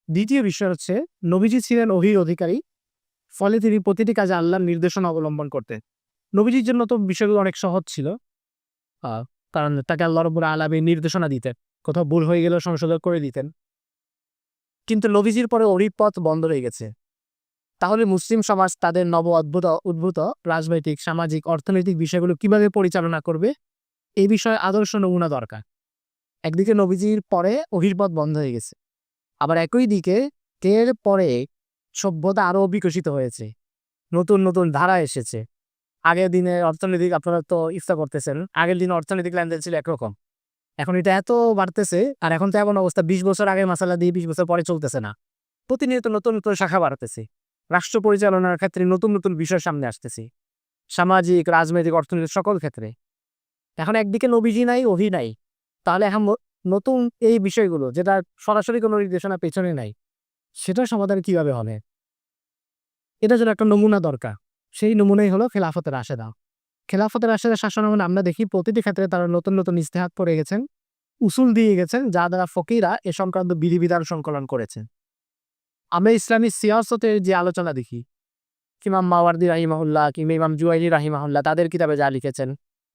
দ্বিতীয় বিষয় হচ্ছে নবীজি ছিলেন ওহীর অধিকারী, ফলে তিনি প্রতিটি কাজে আল্লাহর নির্দেশনা অবলম্বন করতেন। নবীজির জন্য তো বিষয়গুলো অনেক সহজ ছিল, কারণ তাকে আল্লাহ রাব্বুল আলামিন নির্দেশনা দিতেন, কোথাও ভুল হয়ে গেলেও সংশোধন করে দিতেন। কিন্তু নবীজির পরে ওহীর পথ বন্ধ হয়ে গেছে। তাহলে মুসলিম সমাজ তাদের উদ্ভূত রাজনৈতিক, সামাজিক, অর্থনৈতিক বিষয়গুলো কিভাবে পরিচালনা করবে, এই বিষয়ে আদর্শ নমুনা দরকার। একদিকে নবীজির পরে ওহীর পথ বন্ধ হয়ে গেছে, আবার একই দিকে এর পরে সভ্যতা আরো বিকশিত হয়েছে, নতুন নতুন ধারা এসেছে। আগের দিনে অর্থনৈতিক, আপনারা তো ইফতা করতেছেন, আগের দিনে অর্থনৈতিক লেনদেন ছিল একরকম, এখন এটা এত বাড়তেছে, আর এখন তো এমন অবস্থা 20 বছর আগে মাসালা দিয়ে 20 বছর পরে চলতেছে না, প্রতিনিয়ত নতুন নতুন শাখা বাড়তেছে। রাষ্ট্র পরিচালনার ক্ষেত্রে নতুন নতুন বিষয় সামনে আসতেছে, সামাজিক, রাজনৈতিক, অর্থনৈতিক সকল ক্ষেত্রে। এখন একদিকে নবীজি নাই, ওহী নাই, তাহলে এখন নতুন এই বিষয়গুলো যেটা সরাসরি কোনো নির্দেশনা পেছনে নাই, সেটার সমাধান কিভাবে হবে? এটার জন্য একটা নমুনা দরকার। সেই নমুনাই হলো খেলাফতের রাশেদা। খেলাফতের রাশেদা শাসনামলে আমরা দেখি প্রতিটি ক্ষেত্রে তারা নতুন নতুন ইজতিহাদ করে গেছেন, উসুল দিয়ে গেছেন, যা দ্বারা ফকিরা এ সংক্রান্ত বিধিবিধান সংকলন করেছেন। আমরা ইসলামী সিয়াসতের যে আলোচনা দেখি, ইমাম মাওয়ারদি রাহিমাহুল্লাহ কিংবা ইমাম জুয়াইনি রাহিমাহুল্লাহ তাদের কিতাবে যা লিখেছেন,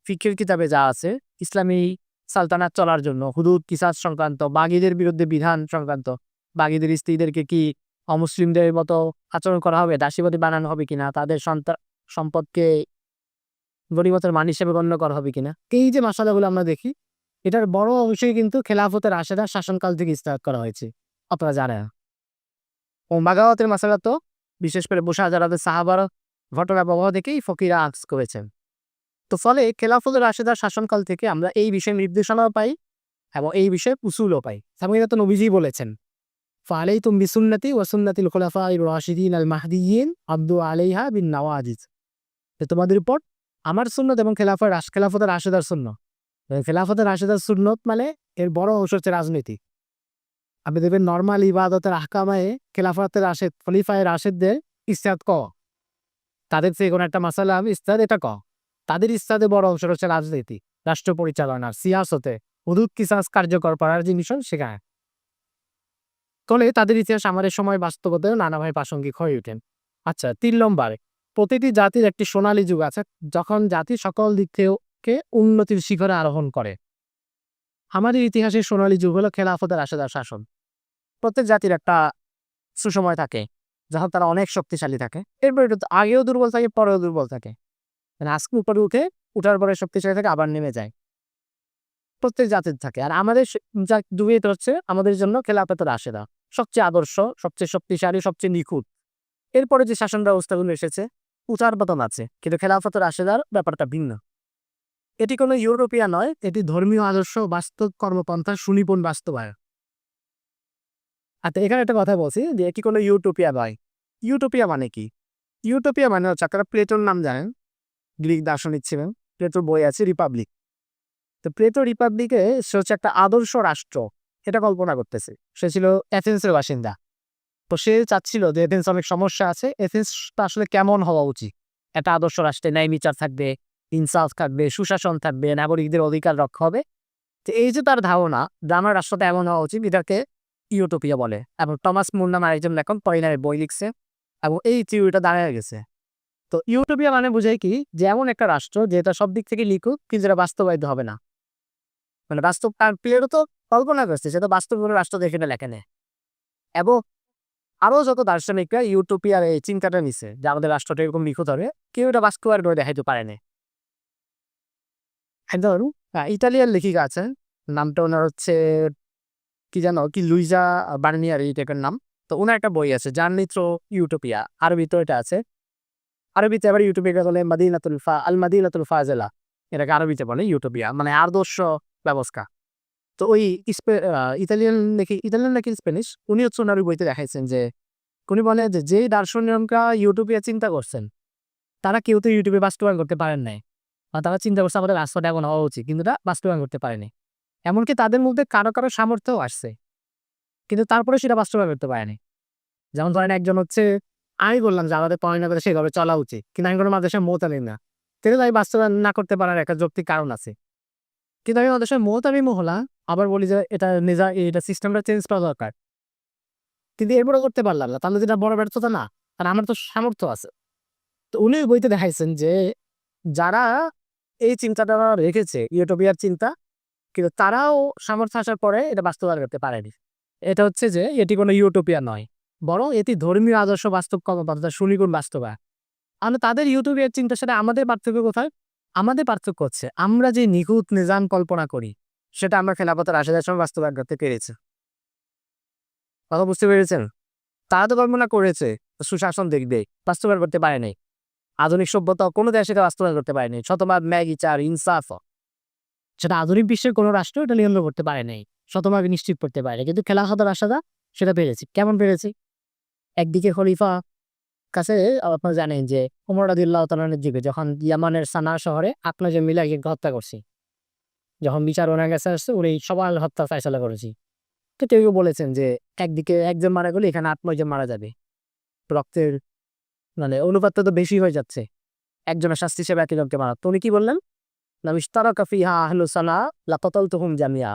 ফিকহের কিতাবে যা আছে, ইসলামী সালতানাত চলার জন্য হুদুদ, কিসাস সংক্রান্ত, বাগীদের বিরুদ্ধে বিধান সংক্রান্ত, বাগীদের স্ত্রীদেরকে কি অমুসলিমদের মতো আচরণ করা হবে, দাসীবাদী বানানো হবে কিনা, তাদের সম্পদকে গনিমতের মান হিসেবে গণ্য করা হবে কিনা, এই যে মাসালাগুলো আমরা দেখি, এটার বড় অংশই কিন্তু খেলাফতের রাশেদা শাসনকাল থেকে ইস্তেহাদ করা হয়েছে, আপনারা জানেন। ও বাগাওয়াতের মাসালা তো বিশেষ করে মুশাহাজারাতে সাহাবার ঘটনা প্রবাহ থেকেই ফকিরা আক্স করেছেন। তো ফলে খেলাফতের রাশেদার শাসনকাল থেকে আমরা এই বিষয়ে নির্দেশনাও পাই এবং এই বিষয়ে উসুলও পাই। এবং এটা তো নবীজি বলেছেন, ফালাইতুম বিসুন্নতি ওয়া সুন্নাতিল খুলাফায়ে রাশিদিন আল মাহদিয়িন আবদু আলাইহা বিন নাওয়াজিজ। তোমাদের উপর আমার সুন্নত এবং খেলাফতের রাশেদার সুন্নত। খেলাফতের রাশেদার সুন্নত মানে এর বড় অংশ হচ্ছে রাজনীতি। আপনি দেখবেন নর্মাল ইবাদতের আহকামায়ে খেলাফতের রাশেদ, খলিফায়ে রাশেদদের ইস্তেহাদ তাদের থেকে কোনো একটা মাসালা ইস্তেহাদ এটা তাদের ইস্তেহাদে বড় অংশ হচ্ছে রাজনীতি, রাষ্ট্র পরিচালনার, সিয়াসতে, হুদুদ কিসাস কার্যকর করার যে মিশন সেখানে। তবে তাদের ইতিহাস আমাদের সময় বাস্তবতায় নানাভাবে প্রাসঙ্গিক হয়ে ওঠেন। আচ্ছা, 3 নম্বরে প্রতিটি জাতির একটি সোনালী যুগ আছে, যখন জাতি সকল দিক থেকে উন্নতির শিখরে আরোহণ করে। আমাদের ইতিহাসের সোনালী যুগ হলো খেলাফতের রাশেদার শাসন। প্রত্যেক জাতির একটা সুসময় থাকে যখন তারা অনেক শক্তিশালী থাকে, এরপর একটু আগেও দুর্বল থাকে, পরেও দুর্বল থাকে, মানে আজকে উপরে উঠার পরে শক্তিশালী থাকে, আবার নেমে যায়, প্রত্যেক জাতির থাকে। আর আমাদের যুগের হচ্ছে আমাদের জন্য খেলাফতের রাশেদা সবচেয়ে আদর্শ, সবচেয়ে শক্তিশালী, সবচেয়ে নিখুঁত। এরপরে যে শাসন ব্যবস্থাগুলো এসেছে উঠার পতন আছে, কিন্তু খেলাফতের রাশেদার ব্যাপারটা ভিন্ন। এটি কোনো ইউরোপিয়া নয়, এটি ধর্মীয় আদর্শ বাস্তব কর্মপন্থার সুনিপুণ বাস্তবায়ন। আচ্ছা, এখানে একটা কথা বলছি যে এটি কোনো ইউটোপিয়া নয়। ইউটোপিয়া মানে কি? ইউটোপিয়া মানে হচ্ছে, আপনারা প্লেটোর নাম জানেন, গ্রিক দার্শনিক ছিলেন, প্লেটোর বই আছে রিপাবলিক। তো প্লেটো রিপাবলিকে সে হচ্ছে একটা আদর্শ রাষ্ট্র এটা কল্পনা করতেছে। সে ছিল এথেন্সের বাসিন্দা। তো সে চাচ্ছিল যে এথেন্স অনেক সমস্যা আছে, এথেন্সটা আসলে কেমন হওয়া উচিত, একটা আদর্শ রাষ্ট্রে ন্যায় বিচার থাকবে, ইনসাফ থাকবে, সুশাসন থাকবে, নাগরিকদের অধিকার রক্ষা হবে। তো এই যে তার ধারণা যে আমার রাষ্ট্রটা এমন হওয়া উচিত, এটাকে ইউটোপিয়া বলে। এবং টমাস মুর নামে আরেকজন লেখক পয়নারে বই লিখছে এবং এই থিওরিটা দাঁড়ায় গেছে। তো ইউটোপিয়া মানে বোঝায় কি, যে এমন একটা রাষ্ট্র যেটা সব দিক থেকে লিখুক কিন্তু যেটা বাস্তবায়িত হবে না, মানে বাস্তব। তার প্লেয়ারও তো কল্পনা করছে, সেটা বাস্তব কোনো রাষ্ট্র দেখে না, লেখে নেয়। এবং আরো যত দার্শনিকরা ইউটোপিয়ার এই চিন্তাটা নিছে যে আমাদের রাষ্ট্রটা এরকম নিখুঁত হবে, কেউ এটা বাস্তবায়ন করে দেখাইতে পারে না। একজন ইতালিয়ান লেখিকা আছেন, নামটা ওনার হচ্ছে কি জানো, কি লুইজা বার্নিয়ার এই টাইপের নাম। তো ওনার একটা বই আছে জার্নি থ্রু ইউটোপিয়া, আরবিতে এটা আছে। আরবিতে আবার ইউটোপিয়া বলে আল মাদিনাতুল ফাজেলা, এটাকে আরবিতে বলে ইউটোপিয়া, মানে আদর্শ ব্যবস্থা। তো ওই ইতালিয়ান নাকি স্প্যানিশ, উনি হচ্ছে ওনার ওই বইতে দেখাইছেন যে উনি বলে যে যেই দার্শনিকরা ইউটোপিয়া চিন্তা করছেন তারা কেউ তো ইউটিউবে বাস্তবায়ন করতে পারেন নাই, বা তারা চিন্তা করছে আমাদের রাষ্ট্রটা এমন হওয়া উচিত, কিন্তু এটা বাস্তবায়ন করতে পারেনি। এমনকি তাদের মধ্যে কারো কারো সামর্থ্যও আসছে, কিন্তু তারপরে সেটা বাস্তবায়ন করতে পারেনি। যেমন ধরেন একজন হচ্ছে, আমি বললাম যে আমাদের পড়াশোনা করে সেভাবে চলা উচিত, কিন্তু আমি কোনো মাদ্রাসায় মোতালিম না, কিন্তু আমি বাস্তবায়ন না করতে পারার একটা যৌক্তিক কারণ আছে। কিন্তু আমি মাদ্রাসায় মোতালিমও হলাম, আবার বলি যে এটা সিস্টেমটা চেঞ্জ করা দরকার, কিন্তু এরপরও করতে পারলাম না, তাহলে যেটা বড় ব্যর্থতা না? কারণ আমার তো সামর্থ্য আছে। তো উনি ওই বইতে দেখাইছেন যে যারা এই চিন্তাটা রেখেছে ইউটোপিয়ার চিন্তা, কিন্তু তারাও সামর্থ্য আসার পরে এটা বাস্তবায়ন করতে পারেনি। এটা হচ্ছে যে এটি কোনো ইউটোপিয়া নয়, বরং এটি ধর্মীয় আদর্শ বাস্তব কর্মপদ্ধতি সুনিগুণ বাস্তবায়ন। আমরা তাদের ইউটোপিয়ার চিন্তার সাথে আমাদের পার্থক্য কোথায়? আমাদের পার্থক্য হচ্ছে আমরা যে নিখুঁত নিজাম কল্পনা করি সেটা আমরা খেলাফতের রাশেদার সময় বাস্তবায়ন করতে পেরেছি। কথা বুঝতে পেরেছেন? তারা তো কল্পনা করেছে সুশাসন দেখবে, বাস্তবায়ন করতে পারে নাই। আধুনিক সভ্যতা কোনো দেশ এটা বাস্তবায়ন করতে পারেনি। শতভাগ ন্যায় বিচার ইনসাফ, সেটা আধুনিক বিশ্বের কোনো রাষ্ট্র এটা নিয়ন্ত্রণ করতে পারে নাই, শতভাগ নিশ্চিত করতে পারে। কিন্তু খেলাফতের রাশেদা সেটা পেরেছি। কেমন পেরেছি? একদিকে খলিফা কাছে আপনারা জানেন যে ওমর রাদিয়াল্লাহু তাআলার যুগে যখন ইয়ামানের সানা শহরে আপনার যে মিলাকে হত্যা করছি, যখন বিচার ওনার কাছে আসছে উনি সবার হত্যা ফয়সালা করেছি। তো কেউ কেউ বলেছেন যে একদিকে একজন মারা গেলে এখানে ৮-৯ জন মারা যাবে, রক্তের অনুপাতটা তো বেশি হয়ে যাচ্ছে, একজনের শাস্তি হিসেবে একই জনকে মারা। তো উনি কি বললেন? লাম ইশতারাকা ফিহা আহলু সানা লাকাতালতুহুম জামিআ।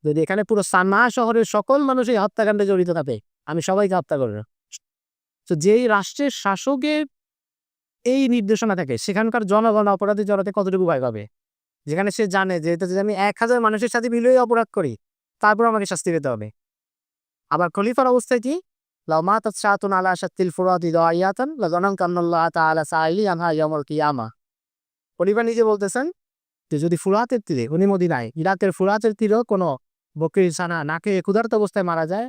যদি এখানে পুরো সানা শহরের সকল মানুষ এই হত্যাকাণ্ডে জড়িত থাকে, আমি সবাইকে হত্যা করব। তো যেই রাষ্ট্রের শাসকের এই নির্দেশনা থাকে সেখানকার জনগণ অপরাধী জড়াতে কতটুকু ভয় পাবে? যেখানে সে জানে যে এটা যদি আমি ১,০০০ মানুষের সাথে মিলেই অপরাধ করি তারপর আমাকে শাস্তি পেতে হবে। আবার খলিফার অবস্থায় কি? লাউ মাতাত শাআতুন আলা শাত্তিল ফুরাতি দাইয়াতান লাযানানতু আন্নাল্লাহ তাআলা সাইলি আনহা ইয়াউমাল কিয়ামা। খলিফা নিজে বলতেছেন যে যদি ফুরাতের তীরে, উনি মদিনায়, ইরাকের ফুরাতের তীরেও কোনো বকরীর ছানা না খেয়ে ক্ষুধার্ত অবস্থায় মারা যায়,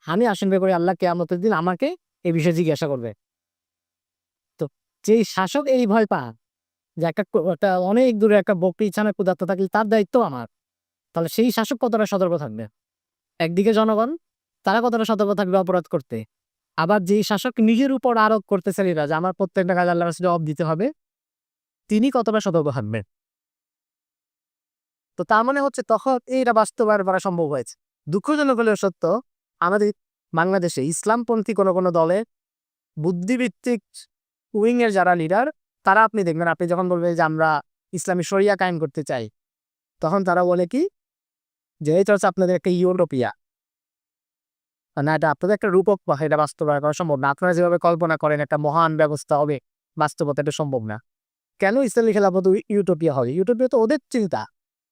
আমি আশঙ্কা করি আল্লাহ কিয়ামতের দিন আমাকে এই বিষয়ে জিজ্ঞাসা করবে। তো যেই শাসক এই ভয় পায় যে একটা অনেক দূরে একটা বকরি ছানা ক্ষুধার্ত থাকলে তার দায়িত্ব আমার, তাহলে সেই শাসক কতটা সতর্ক থাকবে? একদিকে জনগণ, তারা কতটা সতর্ক থাকবে অপরাধ করতে। আবার যেই শাসক নিজের উপর আরোপ করতেছেন এটা যে আমার প্রত্যেকটা কাজ আল্লাহর কাছে জবাব দিতে হবে, তিনি কতটা সতর্ক থাকবেন? তো তার মানে হচ্ছে তখন এইটা বাস্তবায়ন করা সম্ভব হয়েছে। দুঃখজনক হলেও সত্য, আমাদের বাংলাদেশে ইসলামপন্থী কোনো দলের বুদ্ধিভিত্তিক উইং এর যারা লিডার, তারা আপনি দেখবেন, আপনি যখন বলবেন যে আমরা ইসলামী শরিয়া কায়েম করতে চাই, তখন তারা বলে কি যে এটা হচ্ছে আপনাদের একটা ইউরোপিয়া, না এটা আপনাদের একটা রূপক, এটা বাস্তবায়ন করা সম্ভব না। আপনারা যেভাবে কল্পনা করেন একটা মহান ব্যবস্থা হবে, বাস্তবতা এটা সম্ভব না। কেন ইসলামী খেলাফত ইউটোপিয়া হবে? ইউটোপিয়া তো ওদের চিন্তা।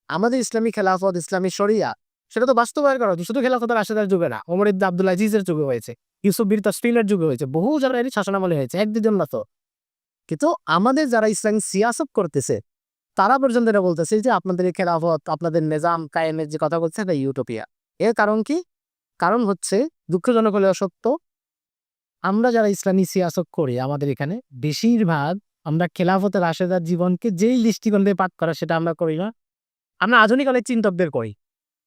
আমাদের ইসলামী খেলাফত, ইসলামী শরিয়া, সেটা তো বাস্তবায়ন করা হচ্ছে। শুধু খেলাফতের রাশেদার যুগে না, ওমর ইবনে আব্দুল আজিজের যুগে হয়েছে, ইউসুফ বিন তাসফিনের যুগে হয়েছে, বহু জায়গায় শাসনামলে হয়েছে, এক দুজন না তো। কিন্তু আমাদের যারা ইসলামী সিয়াসত করতেছে তারা পর্যন্ত এটা বলতেছে যে আপনাদের এই খেলাফত, আপনাদের নিজাম কায়েমের যে কথা বলছে এটা ইউটোপিয়া। এর কারণ কি? কারণ হচ্ছে দুঃখজনক হলেও সত্য, আমরা যারা ইসলামী সিয়াসত করি আমাদের এখানে বেশিরভাগ আমরা খেলাফতের রাশেদার জীবনকে যেই দৃষ্টিকোণ দিয়ে পাঠ করা সেটা আমরা করি না। আমরা আধুনিক অনেক চিন্তকদের করি।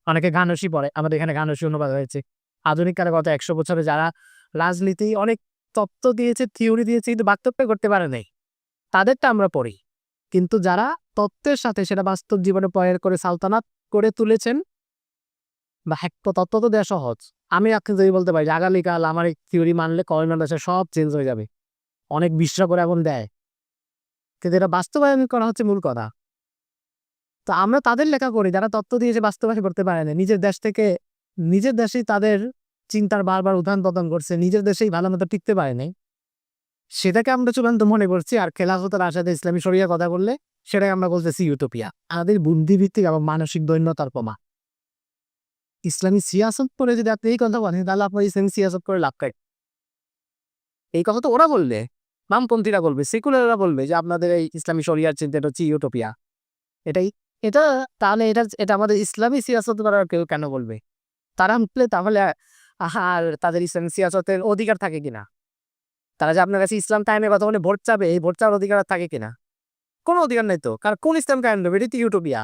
অনেকে গানসি পড়ে, আমাদের এখানে গানসি অনুবাদ হয়েছে। আধুনিক কালে গত ১০০ বছরে যারা রাজনীতি অনেক তত্ত্ব দিয়েছে, থিওরি দিয়েছে, কিন্তু বাস্তব করতে পারে নাই, তাদেরটা আমরা পড়ি। কিন্তু যারা তত্ত্বের সাথে সেটা বাস্তব জীবনে প্রয়োগ করে সালতানাত করে তুলেছেন, বা তত্ত্ব তো দেওয়া সহজ। আমি আপনি যদি বলতে পারি যে আগামীকাল আমার এই থিওরি মানলে কর্নার দেশে সব চেঞ্জ হয়ে যাবে, অনেক বিশ্বাস করে এমন দেয়, কিন্তু এটা বাস্তবায়ন করা হচ্ছে মূল কথা। তো আমরা তাদের লেখা করি যারা তত্ত্ব দিয়েছে বাস্তবায়ন করতে পারে না। নিজের দেশ থেকে, নিজের দেশেই তাদের চিন্তার বারবার উত্থান পতন করছে, নিজের দেশেই ভালো মতো টিকতে পারে নাই, সেটাকে আমরা চূড়ান্ত মনে করছি। আর খেলাফতের আশাতে ইসলামী শরিয়া কথা বললে সেটাকে আমরা বলতেছি ইউটোপিয়া। আমাদের বুদ্ধিভিত্তিক এবং মানসিক দৈন্যতার প্রমাণ। ইসলামী সিয়াসত করে যদি আপনি এই কথা বলেন তাহলে আপনার ইসলামী সিয়াসত করে লাভ কাই? এই কথা তো ওরা বলবে, বামপন্থীরা বলবে, সেকুলাররা বলবে যে আপনাদের এই ইসলামী শরিয়ার চিন্তা এটা হচ্ছে ইউটোপিয়া। এটাই এটা তাহলে এটা এটা আমাদের ইসলামী সিয়াসত করার কেউ কেন বলবে? তারা উঠলে তাহলে আর তাদের ইসলামী সিয়াসতের অধিকার থাকে কিনা? তারা যে আপনার কাছে ইসলাম কায়েমের কথা বলে ভোট চাবে, এই ভোট চাওয়ার অধিকার থাকে কিনা? কোনো অধিকার নেই তো। কারণ কোন ইসলাম কায়েম দেবে? এটি তো ইউটোপিয়া।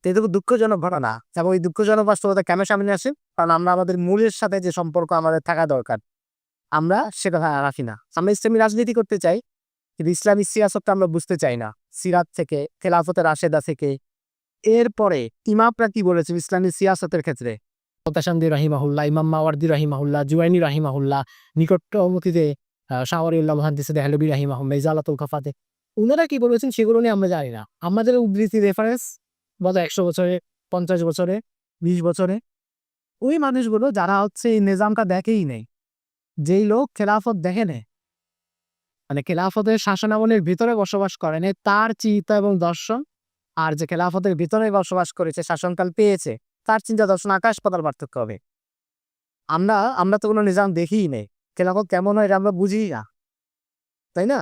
তো এটা খুব দুঃখজনক ঘটনা, এবং এই দুঃখজনক বাস্তবতা কেন সামনে আসে? কারণ আমরা আমাদের মূলের সাথে যে সম্পর্ক আমাদের থাকা দরকার, আমরা সেটা রাখি না। আমরা ইসলামী রাজনীতি করতে চাই, কিন্তু ইসলামী সিয়াসতটা আমরা বুঝতে চাই না। সিরাত থেকে, খেলাফতের রাশেদা থেকে, এরপরে ইমামরা কি বলেছে ইসলামী সিয়াসতের ক্ষেত্রে? মোতাসান্দি রাহিমাহুল্লাহ, ইমাম মাওয়ার্দি রাহিমাহুল্লাহ, জুয়াইনি রাহিমাহুল্লাহ, নিকটবর্তীতে শাওয়ারিউল্লাহ মুহাদ্দিস দেহলভী রাহিমাহুল্লাহ, ইজালাতুল কাফাতে, উনারা কি বলেছেন সেগুলো নিয়ে আমরা জানি না। আমাদের উদ্ধৃতি রেফারেন্স গত 100 বছরে, 50 বছরে, 20 বছরে ওই মানুষগুলো যারা এই নিজামটা দেখেই নেই, যেই লোক খেলাফত দেখে নেয়, মানে খেলাফতের শাসনামলের ভিতরে বসবাস করে নাই, তার চিন্তা এবং দর্শন আর যে খেলাফতের ভিতরে বসবাস করেছে, শাসনকাল পেয়েছে, তার চিন্তা দর্শন আকাশ পাতাল পার্থক্য হবে। আমরা আমরা তো কোনো নিজাম দেখিই নেই, খেলাফত কেমন হয় এটা আমরা বুঝি না, তাই না?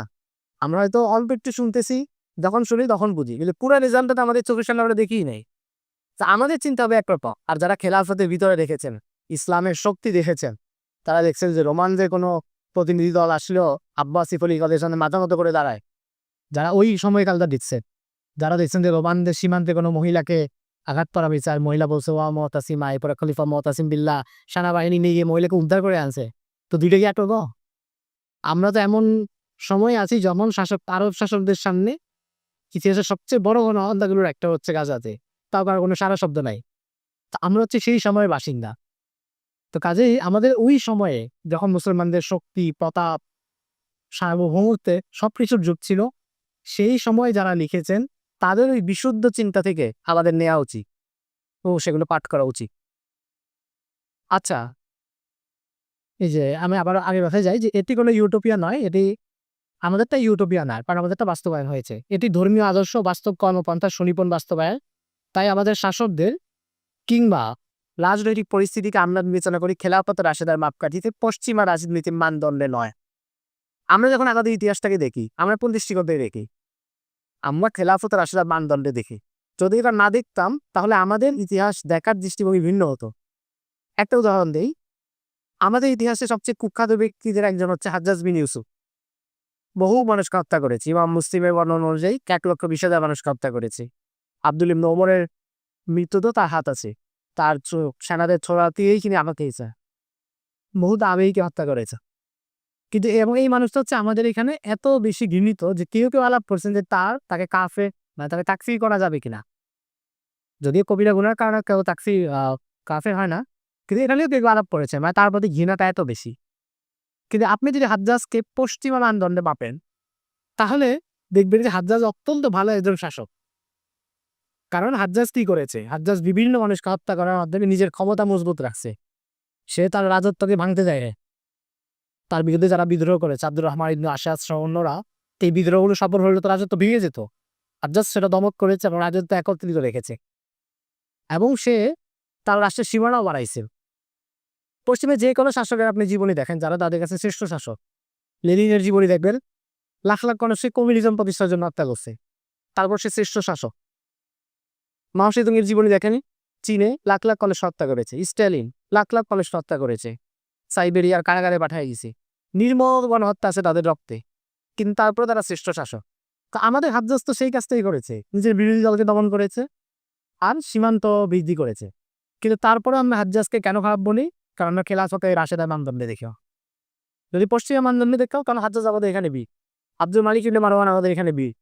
আমরা হয়তো অল্প একটু শুনতেছি, যখন শুনি তখন বুঝি, কিন্তু পুরো নিজামটা তো আমাদের চোখের সামনে আমরা দেখিই নেই। তা আমাদের চিন্তা হবে একরকম, আর যারা খেলাফতের ভিতরে দেখেছেন, ইসলামের শক্তি দেখেছেন, তারা দেখছেন যে রোমান যে কোনো প্রতিনিধি দল আসলেও আব্বাসি খলিফাদের সামনে মাথা মতো করে দাঁড়ায়, যারা ওই সময়কালটা দিচ্ছেন, যারা দেখছেন যে রোমানদের সীমান্তে কোনো মহিলাকে আঘাত করা হয়েছে আর মহিলা বলছে ওয়া মুতাসিমা, এরপরে খলিফা মুতাসিম বিল্লাহ সেনাবাহিনী নিয়ে গিয়ে মহিলাকে উদ্ধার করে আনছে, তো দুইটা কি একরকম? আমরা তো এমন সময় আছি যখন আরব শাসকদের সামনে ইতিহাসের সবচেয়ে বড় গণহত্যাগুলোর একটা হচ্ছে গাজাতে, তাও কারো কোনো সারা শব্দ নাই। তা আমরা সেই সময়ের বাসিন্দা। তো কাজেই আমাদের ওই সময়ে যখন মুসলমানদের শক্তি, প্রতাপ, সার্বভৌমত্বে সবকিছুর যুগ ছিল, সেই সময় যারা লিখেছেন তাদের ওই বিশুদ্ধ চিন্তা থেকে আমাদের নেওয়া উচিত ও সেগুলো পাঠ করা উচিত। আচ্ছা, এই যে আমি আবার আগের কথায় যাই যে এটি কোনো ইউটোপিয়া নয়, এটি আমাদেরটা ইউটোপিয়া নয়, কারণ আমাদেরটা বাস্তবায়ন হয়েছে। এটি ধর্মীয় আদর্শ বাস্তব কর্মপন্থার সুনিপুণ বাস্তবায়ন। তাই আমাদের শাসকদের কিংবা রাজনৈতিক পরিস্থিতিকে আমরা বিবেচনা করি খেলাফত রাশেদার মাপকাঠিতে, পশ্চিমা রাজনীতির মানদণ্ডে নয়। আমরা যখন আমাদের ইতিহাসটাকে দেখি, আমরা কোন দৃষ্টিকোণ থেকে দেখি? আমরা খেলাফত রাশেদার মানদণ্ডে দেখি। যদি এটা না দেখতাম তাহলে আমাদের ইতিহাস দেখার দৃষ্টিভঙ্গি ভিন্ন হতো। একটা উদাহরণ দেই, আমাদের ইতিহাসে সবচেয়ে কুখ্যাত ব্যক্তিদের একজন হচ্ছে হাজ্জাজ বিন ইউসুফ। বহু মানুষকে হত্যা করেছে, ইমাম মুসলিমের বর্ণনা অনুযায়ী 1,20,000 মানুষকে হত্যা করেছে। আব্দুল ইবনে ওমরের মৃত্যুতেও তার হাত আছে, তার সেনাদের ছোড়া দিয়েই তিনি আমাকে হয়েছে, বহু দাবিকে হত্যা করেছে। কিন্তু এবং এই মানুষটা আমাদের এখানে এত বেশি ঘৃণিত যে কেউ কেউ আলাপ করছেন যে তাকে কাফের মানে তাকে তাকফির করা যাবে কিনা। যদিও কবিরা গুনার কারণে কেউ কাফের হয় না, কিন্তু এটা নিয়েও কেউ কেউ আলাপ করেছে, মানে তার প্রতি ঘৃণাটা এত বেশি। কিন্তু আপনি যদি হাজ্জাজকে পশ্চিমা মানদণ্ডে মাপেন, তাহলে দেখবেন যে হাজ্জাজ অত্যন্ত ভালো একজন শাসক। কারণ হাজ্জাজ কি করেছে? হাজ্জাজ বিভিন্ন মানুষকে হত্যা করার মাধ্যমে নিজের ক্ষমতা মজবুত রাখছে। সে তার রাজত্বকে ভাঙতে দেয়। তার বিরুদ্ধে যারা বিদ্রোহ করেছে, আব্দুর রহমান ইবনে আশআস সহ অন্যরা, এই বিদ্রোহগুলো সফল হলে তো রাজত্ব ভেঙে যেত। হাজ্জাজ সেটা দমন করেছে এবং রাজত্ব একত্রিত রেখেছে, এবং সে তার রাষ্ট্রের সীমানাও বাড়াইছে। পশ্চিমে যে কোনো শাসকের আপনি জীবনী দেখেন, যারা তাদের কাছে শ্রেষ্ঠ শাসক, লেনিনের জীবনী দেখবেন, লাখ লাখ মানুষ সে কমিউনিজম প্রতিষ্ঠার জন্য হত্যা করছে, তারপর সে শ্রেষ্ঠ শাসক। মাও সেতুংয়ের জীবনী দেখেন, চীনে লাখ লাখ কলেজ হত্যা করেছে, স্ট্যালিন লাখ লাখ কলেজ হত্যা করেছে, সাইবেরিয়ার কারাগারে পাঠিয়ে গেছে, নির্মল গণহত্যা আছে তাদের রক্তে, কিন্তু তারপরে তারা শ্রেষ্ঠ শাসক। তো আমাদের হাজ্জাজ তো সেই কাজটাই করেছে, নিজের বিরোধী দলকে দমন করেছে আর সীমান্ত বৃদ্ধি করেছে। কিন্তু তারপরে আমরা হাজ্জাজকে কেন খারাপ বলি? কারণ আমরা খেলাফতে রাশেদার মানদণ্ডে দেখেও। যদি পশ্চিমা মানদণ্ডে দেখেও, কারণ হাজ্জাজ আমাদের এখানে বীর, আব্দুল মালিক ইবনে মারওয়ান আমাদের এখানে বীর,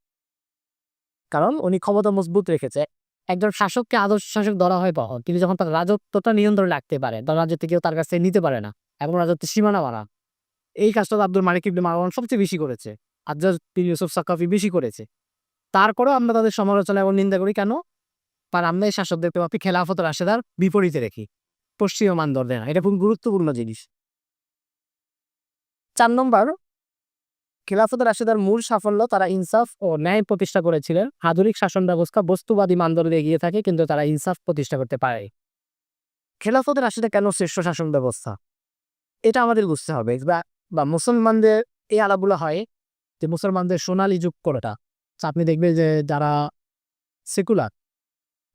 কারণ উনি ক্ষমতা মজবুত রেখেছে। একজন শাসককে আদর্শ শাসক ধরা হয় কখন? তিনি যখন তার রাজত্বটা নিয়ন্ত্রণে রাখতে পারে, তার রাজত্ব কেউ তার কাছ থেকে নিতে পারে না, এবং রাজত্বের সীমানা বাড়া। এই কাজটা আব্দুল মালিক ইবনে মারওয়ান সবচেয়ে বেশি করেছে, হাজ্জাজ বিন ইউসুফ সাকাফি বেশি করেছে। তারপরেও আমরা তাদের সমালোচনা এবং নিন্দা করি কেন? কারণ আমরা এই শাসকদেরকে মাপি খেলাফত রাশেদার বিপরীতে রেখি, পশ্চিমা মানদণ্ডে না। এটা খুব গুরুত্বপূর্ণ জিনিস। 4 নম্বর, খেলাফত রাশেদার মূল সাফল্য, তারা ইনসাফ ও ন্যায় প্রতিষ্ঠা করেছিলেন। আধুনিক শাসন ব্যবস্থা বস্তুবাদী মানদণ্ডে এগিয়ে থাকে, কিন্তু তারা ইনসাফ প্রতিষ্ঠা করতে পারে। খেলাফত রাশেদা কেন শ্রেষ্ঠ শাসন ব্যবস্থা, এটা আমাদের বুঝতে হবে। বা মুসলমানদের এই আলাপগুলো হয় যে মুসলমানদের সোনালী যুগ কোনটা। আপনি দেখবেন যে যারা সেকুলার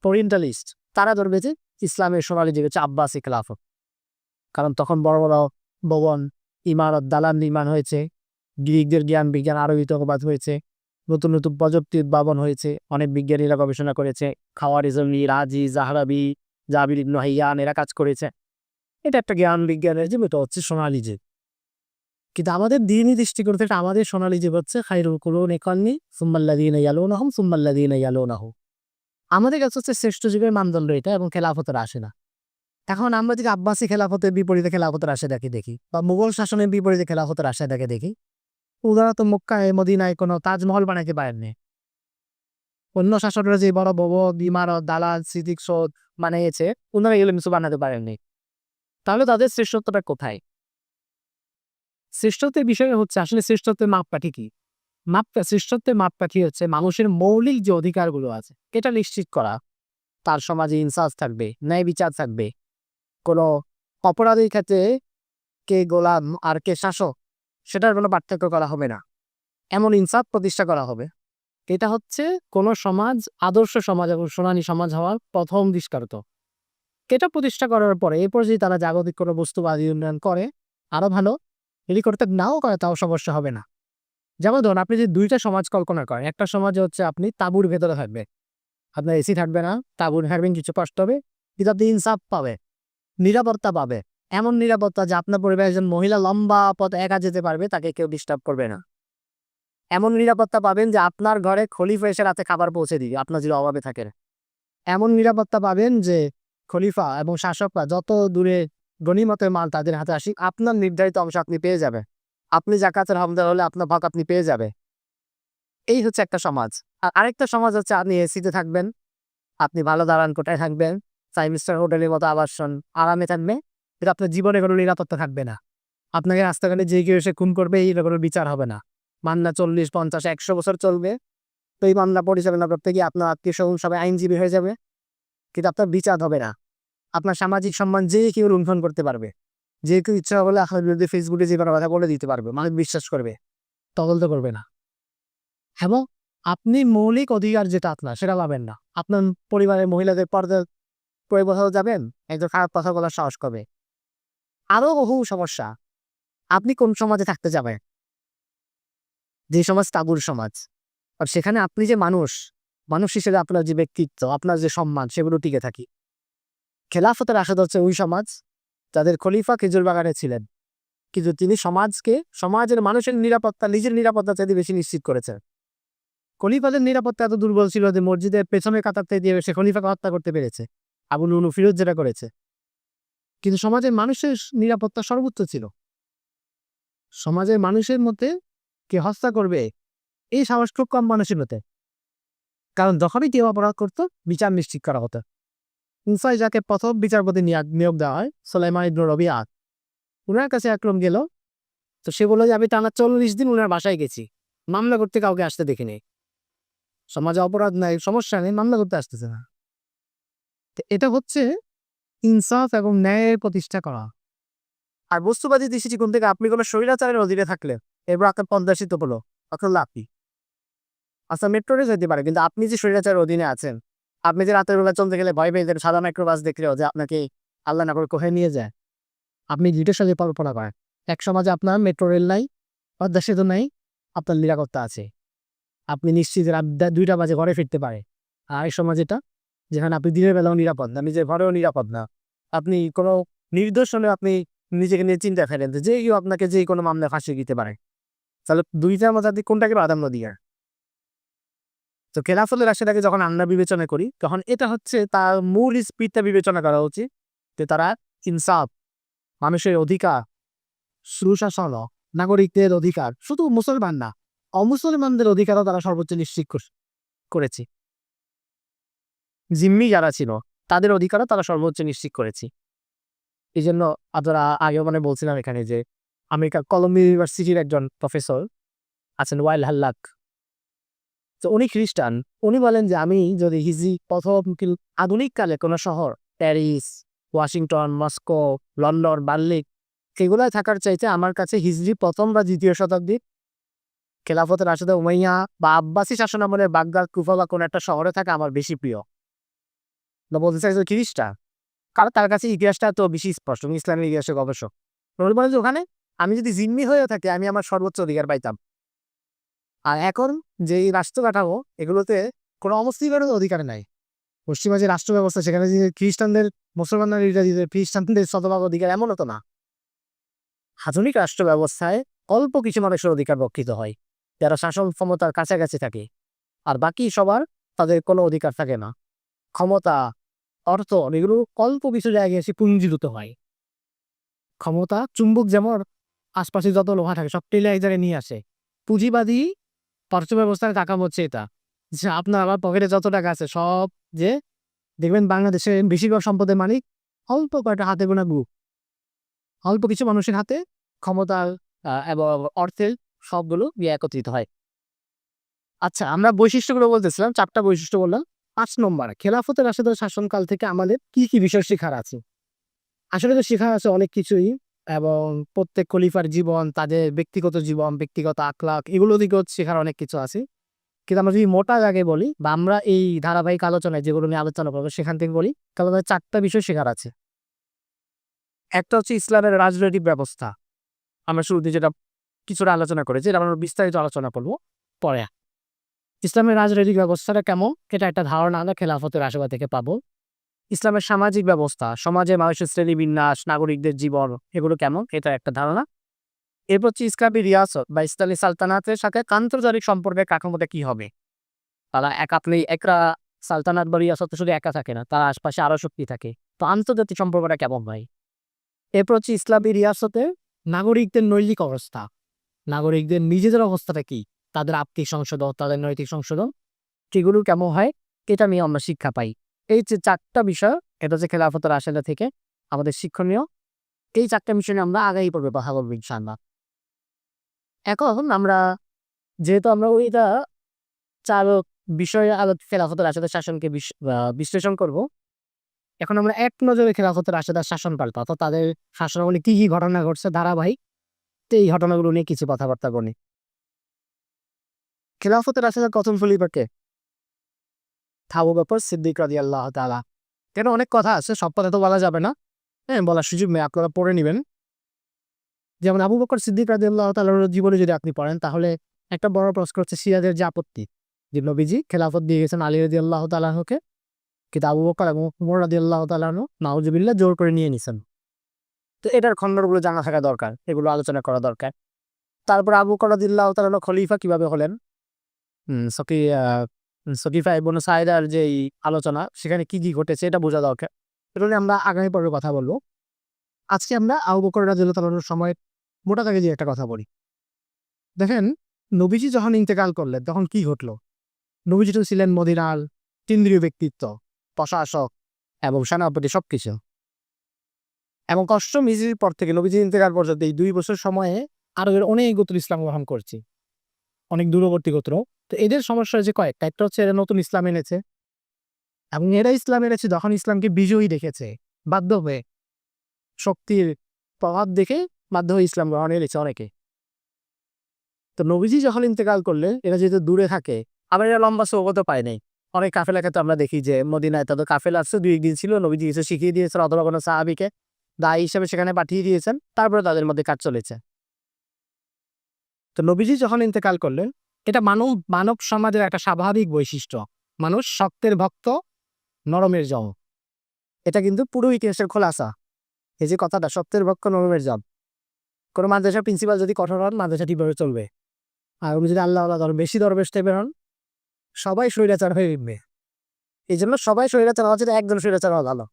ওরিয়েন্টালিস্ট, তারা ধরবে যে ইসলামের সোনালী যুগ হচ্ছে আব্বাসী খেলাফত, কারণ তখন বড় বড় ভবন, ইমারত, দালান নির্মাণ হয়েছে, গ্রিকদের জ্ঞান বিজ্ঞান আরবিতবাদ হয়েছে, নতুন নতুন প্রযুক্তি উদ্ভাবন হয়েছে, অনেক বিজ্ঞানীরা গবেষণা করেছে, খাওয়ারিজমি, রাজি, জাহরাবি, জাবির ইবনে হাইয়ান এরা কাজ করেছে। এটা একটা জ্ঞান বিজ্ঞানের যুগ, এটা হচ্ছে সোনালী যুগ। কিন্তু আমাদের দ্বীনি দৃষ্টিকোণ থেকে আমাদের সোনালী যুগ হচ্ছে খায়রুল কুরুনি কারনি সুম্মাল্লাযীনা ইয়ালুনাহুম সুম্মাল্লাযীনা ইয়ালুনাহুম। আমাদের কাছে হচ্ছে শ্রেষ্ঠ যুগের মানদণ্ড এটা এবং খেলাফতের আসে না। এখন আমরা যদি আব্বাসী খেলাফতের বিপরীতে খেলাফতের আশাটাকে দেখি বা মুঘল শাসনের বিপরীতে খেলাফতের আশাটাকে দেখি, ওনারা তো মক্কায় মদিনায় কোনো তাজমহল বানাইতে পারেননি। অন্য শাসকরা যে বড় ভবন, ইমারত, দালান, স্মৃতিসৌধ বানিয়েছে, ওনারা এগুলো কিছু বানাতে পারেননি। তাহলে তাদের শ্রেষ্ঠত্বটা কোথায়? শ্রেষ্ঠত্বের বিষয় হচ্ছে আসলে শ্রেষ্ঠত্বের মাপকাঠি কি? শ্রেষ্ঠত্বের মাপকাঠি হচ্ছে মানুষের মৌলিক যে অধিকারগুলো আছে এটা নিশ্চিত করা। তার সমাজে ইনসাফ থাকবে, ন্যায় বিচার থাকবে, কোনো অপরাধীর ক্ষেত্রে কে গোলাম আর কে শাসক সেটার কোনো পার্থক্য করা হবে না, এমন ইনসাফ প্রতিষ্ঠা করা হবে। এটা হচ্ছে কোনো সমাজ আদর্শ সমাজ এবং সোনালী সমাজ হওয়ার প্রথম দৃষ্টান্ত। এটা প্রতিষ্ঠা করার পরে এরপর যদি তারা জাগতিক কোনো বস্তুবাদী উন্নয়ন করে আরো ভালো, যদি করতে নাও করে তাও সমস্যা হবে না। যেমন ধরুন আপনি যদি দুইটা সমাজ কল্পনা করেন, একটা সমাজে হচ্ছে আপনি তাঁবুর ভেতরে থাকবে, আপনার এসি থাকবে না, তাঁবুর হারবেন, কিছু কষ্ট হবে, কিন্তু আপনি ইনসাফ পাবে, নিরাপত্তা পাবে, এমন নিরাপত্তা যে আপনার পরিবারের একজন মহিলা লম্বা পথ একা যেতে পারবে, তাকে কেউ ডিস্টার্ব করবে না। এমন নিরাপত্তা পাবেন যে আপনার ঘরে খলিফা এসে রাতে খাবার পৌঁছে দিবে আপনার যদি অভাবে থাকেন। এমন নিরাপত্তা পাবেন যে খলিফা এবং শাসকরা যত দূরে গনিমতের মাল তাদের হাতে আসি, আপনার নির্ধারিত অংশ আপনি পেয়ে যাবে। আপনি জাকাতের হকদার হলে আপনার ভাগ আপনি পেয়ে যাবে। এই হচ্ছে একটা সমাজ। আর আরেকটা সমাজ হচ্ছে আপনি এসিতে থাকবেন, আপনি ভালো দালান কোঠায় থাকবেন, 5 স্টার হোটেলের মতো আবাসন আরামে থাকবে, কিন্তু আপনার জীবনে কোনো নিরাপত্তা থাকবে না। আপনাকে রাস্তাঘাটে যে কেউ এসে খুন করবে, এই কোনো বিচার হবে না। মামলা 40, 50, 100 বছর চলবে। তো এই মামলা পরিচালনা করতে গিয়ে আপনার আত্মীয় স্বজন সবাই আইনজীবী হয়ে যাবে, কিন্তু আপনার বিচার হবে না। আপনার সামাজিক সম্মান যে কেউ লঙ্ঘন করতে পারবে, যে কেউ ইচ্ছা হলে আপনার বিরুদ্ধে ফেসবুকে যে কোনো কথা বলে দিতে পারবে, মানুষ বিশ্বাস করবে, তদন্ত করবে না। এবং আপনি মৌলিক অধিকার যেটা আপনার সেটা পাবেন না। আপনার পরিবারের মহিলাদের পর্দা করে কোথাও যাবেন, একজন খারাপ কথা বলার সাহস করবে। আরো বহু সমস্যা। আপনি কোন সমাজে থাকতে যাবেন? যে সমাজ তাঁবুর সমাজ, আর সেখানে আপনি যে মানুষ, মানুষ হিসেবে আপনার যে ব্যক্তিত্ব, আপনার যে সম্মান, সেগুলো টিকে থাকি। খেলাফতের আশাদ হচ্ছে ওই সমাজ যাদের খলিফা খেজুর বাগানে ছিলেন, কিন্তু তিনি সমাজের মানুষের নিরাপত্তা, নিজের নিরাপত্তা চাইতে বেশি নিশ্চিত করেছেন। খলিফাদের নিরাপত্তা এত দুর্বল ছিল যে মসজিদের পেছনে কাতারতে দিয়ে সে খলিফাকে হত্যা করতে পেরেছে, আবু লুলু ফিরোজ যেটা করেছে। কিন্তু সমাজের মানুষের নিরাপত্তা সর্বোচ্চ ছিল। সমাজের মানুষের মধ্যে কে হত্যা করবে এই সাহস খুব কম মানুষের মধ্যে, কারণ যখনই কেউ অপরাধ করতো বিচার নিশ্চিত করা হতো। ইনসাই যাকে প্রথম বিচারপতি নিয়োগ দেওয়া হয়, সুলাইমান ইবনে রবিআহ, উনার কাছে একরম গেল, তো সে বলল যে আমি টানা 40 দিন উনার বাসায় গেছি, মামলা করতে কাউকে আসতে দেখিনি। সমাজে অপরাধ নাই, সমস্যা নেই, মামলা করতে আসতেছে না। তো এটা হচ্ছে ইনসাফ এবং ন্যায়ের প্রতিষ্ঠা করা। আর বস্তুবাদী দৃষ্টিকোণ থেকে আপনি কোনো স্বৈরাচারের অধীনে থাকলে এবার আপনার পদ্মাসিত হলো, অথবা আপনি আচ্ছা মেট্রোরে যেতে পারে, কিন্তু আপনি যে স্বৈরাচারের অধীনে আছেন, আপনি যে রাতের বেলা চলতে গেলে ভয় পেয়ে যান, সাদা মাইক্রোবাস দেখলেও যে আপনাকে আল্লাহ না করে কোথায় নিয়ে যায়, আপনি দুইটার সাথে কল্পনা করেন। এক সমাজে আপনার মেট্রো রেল নাই, পদ্মা সেতু নাই, আপনার নিরাপত্তা আছে, আপনি নিশ্চিত রাত 2টা বাজে ঘরে ফিরতে পারে। আর এই সমাজ এটা যেখানে আপনি দিনের বেলাও নিরাপদ না, নিজের ঘরেও নিরাপদ না, আপনি কোনো নির্দোষ হলে আপনি নিজেকে নিয়ে চিন্তা ফেলেন যে কেউ আপনাকে যে কোনো মামলায় ফাঁসিয়ে দিতে পারে। তাহলে দুইটার মধ্যে আপনি কোনটাকে প্রাধান্য দিয়ে? তো খেলাফতের রাশিদাকে যখন আমরা বিবেচনা করি, তখন এটা হচ্ছে তার মূল স্পিডটা বিবেচনা করা উচিত, যে তারা ইনসাফ, মানুষের অধিকার, সুশাসন, নাগরিকদের অধিকার, শুধু মুসলমান না অমুসলমানদের অধিকারও তারা সর্বোচ্চ নিশ্চিত করেছে। জিম্মি যারা ছিল তাদের অধিকারও তারা সর্বোচ্চ নিশ্চিত করেছে। এই জন্য আপনারা আগেও বলছিলাম এখানে যে আমেরিকার কলম্বিয়া ইউনিভার্সিটির একজন প্রফেসর আছেন, ওয়াইল হাল্লাক। তো উনি খ্রিস্টান। উনি বলেন যে আমি যদি হিজরি প্রথম আধুনিক কালে কোনো শহর, Paris, Washington, Moscow, London, Berlin, সেগুলোয় থাকার চাইতে আমার কাছে হিজরি প্রথম বা দ্বিতীয় শতাব্দীর খেলাফতের রাশেদা উমাইয়া বা আব্বাসী শাসনামলের বাগদাদ, কুফা বা কোনো একটা শহরে থাকা আমার বেশি প্রিয়। বলতে চাইছে খ্রিস্টান, কারণ তার কাছে ইতিহাসটা তো বেশি স্পষ্ট, ইসলামের ইতিহাসের গবেষক। উনি বলেন যে ওখানে আমি যদি জিম্মি হয়ে থাকি আমি আমার সর্বোচ্চ অধিকার পাইতাম। আর এখন যে রাষ্ট্র কাঠামো, এগুলোতে কোনো অমুসলিমেরও অধিকার নাই। পশ্চিমা যে রাষ্ট্র ব্যবস্থা, সেখানে যে খ্রিস্টানদের, মুসলমানরা খ্রিস্টানদের শতভাগ অধিকার, এমনও তো না। আধুনিক রাষ্ট্র ব্যবস্থায় অল্প কিছু মানুষের অধিকার রক্ষিত হয়, যারা শাসন ক্ষমতার কাছাকাছি থাকে, আর বাকি সবার তাদের কোনো অধিকার থাকে না। ক্ষমতা, অর্থ এগুলো অল্প কিছু জায়গায় এসে পুঞ্জীভূত হয়। ক্ষমতা, চুম্বক যেমন আশপাশে যত লোহা থাকে সব টেনে এক জায়গায় নিয়ে আসে। পুঁজিবাদী অর্থ ব্যবস্থার কাঠামো হচ্ছে এটা, যে আপনার আমার পকেটে যত টাকা আছে সব, যে দেখবেন বাংলাদেশে বেশিরভাগ সম্পদের মালিক অল্প কয়েকটা হাতে গোনা গ্রুপ, অল্প কিছু মানুষের হাতে ক্ষমতার এবং অর্থের সবগুলো একত্রিত হয়। আচ্ছা, আমরা বৈশিষ্ট্যগুলো বলতেছিলাম, 4টা বৈশিষ্ট্য বললাম। 5 নম্বর, খেলাফতের রাশেদের শাসনকাল থেকে আমাদের কি কি বিষয় শেখার আছে? আসলে তো শেখার আছে অনেক কিছুই, এবং প্রত্যেক খলিফার জীবন, তাদের ব্যক্তিগত জীবন, ব্যক্তিগত আখলাক, এগুলো দিকেও শেখার অনেক কিছু আছে। কিন্তু আমরা যদি মোটা দাগে বলি, বা আমরা এই ধারাবাহিক আলোচনায় যেগুলো নিয়ে আলোচনা করবো সেখান থেকে বলি, তাহলে আমাদের 4টা বিষয় শেখার আছে। একটা হচ্ছে ইসলামের রাজনৈতিক ব্যবস্থা। আমরা শুরুতে যেটা কিছুটা আলোচনা করেছি, এটা আমরা বিস্তারিত আলোচনা করবো পরে। ইসলামের রাজনৈতিক ব্যবস্থাটা কেমন, এটা একটা ধারণা আমরা খেলাফতের আশেপাশ থেকে পাবো। ইসলামের সামাজিক ব্যবস্থা, সমাজে মানুষের শ্রেণীবিন্যাস, নাগরিকদের জীবন, এগুলো কেমন, এটা একটা ধারণা। এরপর হচ্ছে ইসলামী রিয়াসত বা ইসলামী সালতানাতের সাথে আন্তর্জাতিক সম্পর্কের কাঠামোটা কি হবে। তারা আপনি একটা সালতানাত বা রিয়াসত শুধু একা থাকে না, তার আশপাশে আরো শক্তি থাকে। তো আন্তর্জাতিক সম্পর্কটা কেমন হয়। এরপর হচ্ছে ইসলামী রিয়াসতে নাগরিকদের নৈতিক অবস্থা, নাগরিকদের নিজেদের অবস্থাটা কি, তাদের আর্থিক সংশোধন, তাদের নৈতিক সংশোধন, সেগুলো কেমন হয়, এটা নিয়ে আমরা শিক্ষা পাই। এই যে 4টা বিষয়, এটা হচ্ছে খেলাফতের রাশেদা থেকে আমাদের শিক্ষণীয়। এই 4টা বিষয় নিয়ে আমরা আগামী পর্বে কথা বলবো ইনশাআল্লাহ। এখন আমরা যেহেতু আমরা ওইটা 4 বিষয়ে খেলাফতের রাশেদার শাসনকে বিশ্লেষণ করব, এখন আমরা এক নজরে খেলাফতের রাশেদার শাসন পাল্টা, অর্থাৎ তাদের শাসনামলে কি কি ঘটনা ঘটছে ধারাবাহিক, তো এই ঘটনাগুলো নিয়ে কিছু কথাবার্তা বলি। খেলাফতের রাশেদার প্রথম খলিফাকে আবু বকর সিদ্দিক রাদিয়াল্লাহু তাআলা। কেন, অনেক কথা আছে, সব কথা তো বলা যাবে না, হ্যাঁ, বলার সুযোগ নেই, আপনারা পড়ে নেবেন। যেমন আবু বকর সিদ্দিক রাদিয়াল্লাহু তাআলার জীবনে যদি আপনি পড়েন, তাহলে একটা বড় প্রশ্ন হচ্ছে সিরাজের যে আপত্তি, যে নবীজি খেলাফত দিয়ে গেছেন আলী রাদিয়াল্লাহু তাআলাকে, কিন্তু আবু বকর এবং উমর রাদিয়াল্লাহু তাআলা নাউজুবিল্লাহ জোর করে নিয়ে নিছেন। তো এটার খণ্ডগুলো জানা থাকা দরকার, এগুলো আলোচনা করা দরকার। তারপর আবু বকর রাদিয়াল্লাহু তাআলা খলিফা কিভাবে হলেন, সকিফা ইবনে সাইদার যে আলোচনা, সেখানে কি কি ঘটেছে এটা বোঝা দরকার। এটা নিয়ে আমরা আগামী পর্বে কথা বলবো। আজকে আমরা আবু বকর রাদিয়াল্লাহু তাআলার সময় মোটা দাগে যে একটা কথা বলি। দেখেন, নবীজি যখন ইন্তেকাল করলেন তখন কি ঘটলো। নবীজি তো ছিলেন মদিনার কেন্দ্রীয় ব্যক্তিত্ব, প্রশাসক এবং সেনাপতি, সবকিছু। এবং অষ্টম হিজরির পর থেকে নবীজি ইন্তেকাল পর্যন্ত এই 2 বছর সময়ে আরবের অনেক গোত্র ইসলাম গ্রহণ করছে, অনেক দূরবর্তী গোত্র। তো এদের সমস্যা হচ্ছে কয়েকটা। একটা হচ্ছে এরা নতুন ইসলাম এনেছে, এবং এরা ইসলাম এনেছে যখন ইসলামকে বিজয়ী দেখেছে, বাধ্য হয়ে, শক্তির প্রভাব দেখে বাধ্য হয়ে ইসলাম গ্রহণ এনেছে অনেকে। তো নবীজি যখন ইন্তেকাল করলেন, এরা যেহেতু দূরে থাকে, আবার এরা লম্বা সহবত পায় নাই। অনেক কাফেলাকে তো আমরা দেখি যে মদিনায় তাদের কাফেলা আসছে, 2 দিন ছিল, নবীজি এসে শিখিয়ে দিয়েছেন, অথবা কোনো সাহাবীকে দায়ী হিসেবে সেখানে পাঠিয়ে দিয়েছেন, তারপরে তাদের মধ্যে কাজ চলেছে। তো নবীজি যখন ইন্তেকাল করলেন, এটা মানব সমাজের একটা স্বাভাবিক বৈশিষ্ট্য। মানুষ শক্তের ভক্ত, নরমের জম। এটা কিন্তু পুরো ইতিহাসের খোলাসা। এই যে কথাটা, শক্তের ভক্ত, নরমের জম। কোনো মাদ্রাসার প্রিন্সিপাল যদি কঠোর হন, মাদ্রাসা ঠিকভাবে চলবে। আর উনি যদি আল্লাহ বেশি দরবেশ টাইপের হন, সবাই স্বৈরাচার হয়ে উঠবে। এই জন্য সবাই স্বৈরাচার হওয়া যেটা, একজন স্বৈরাচার হওয়া ভালো।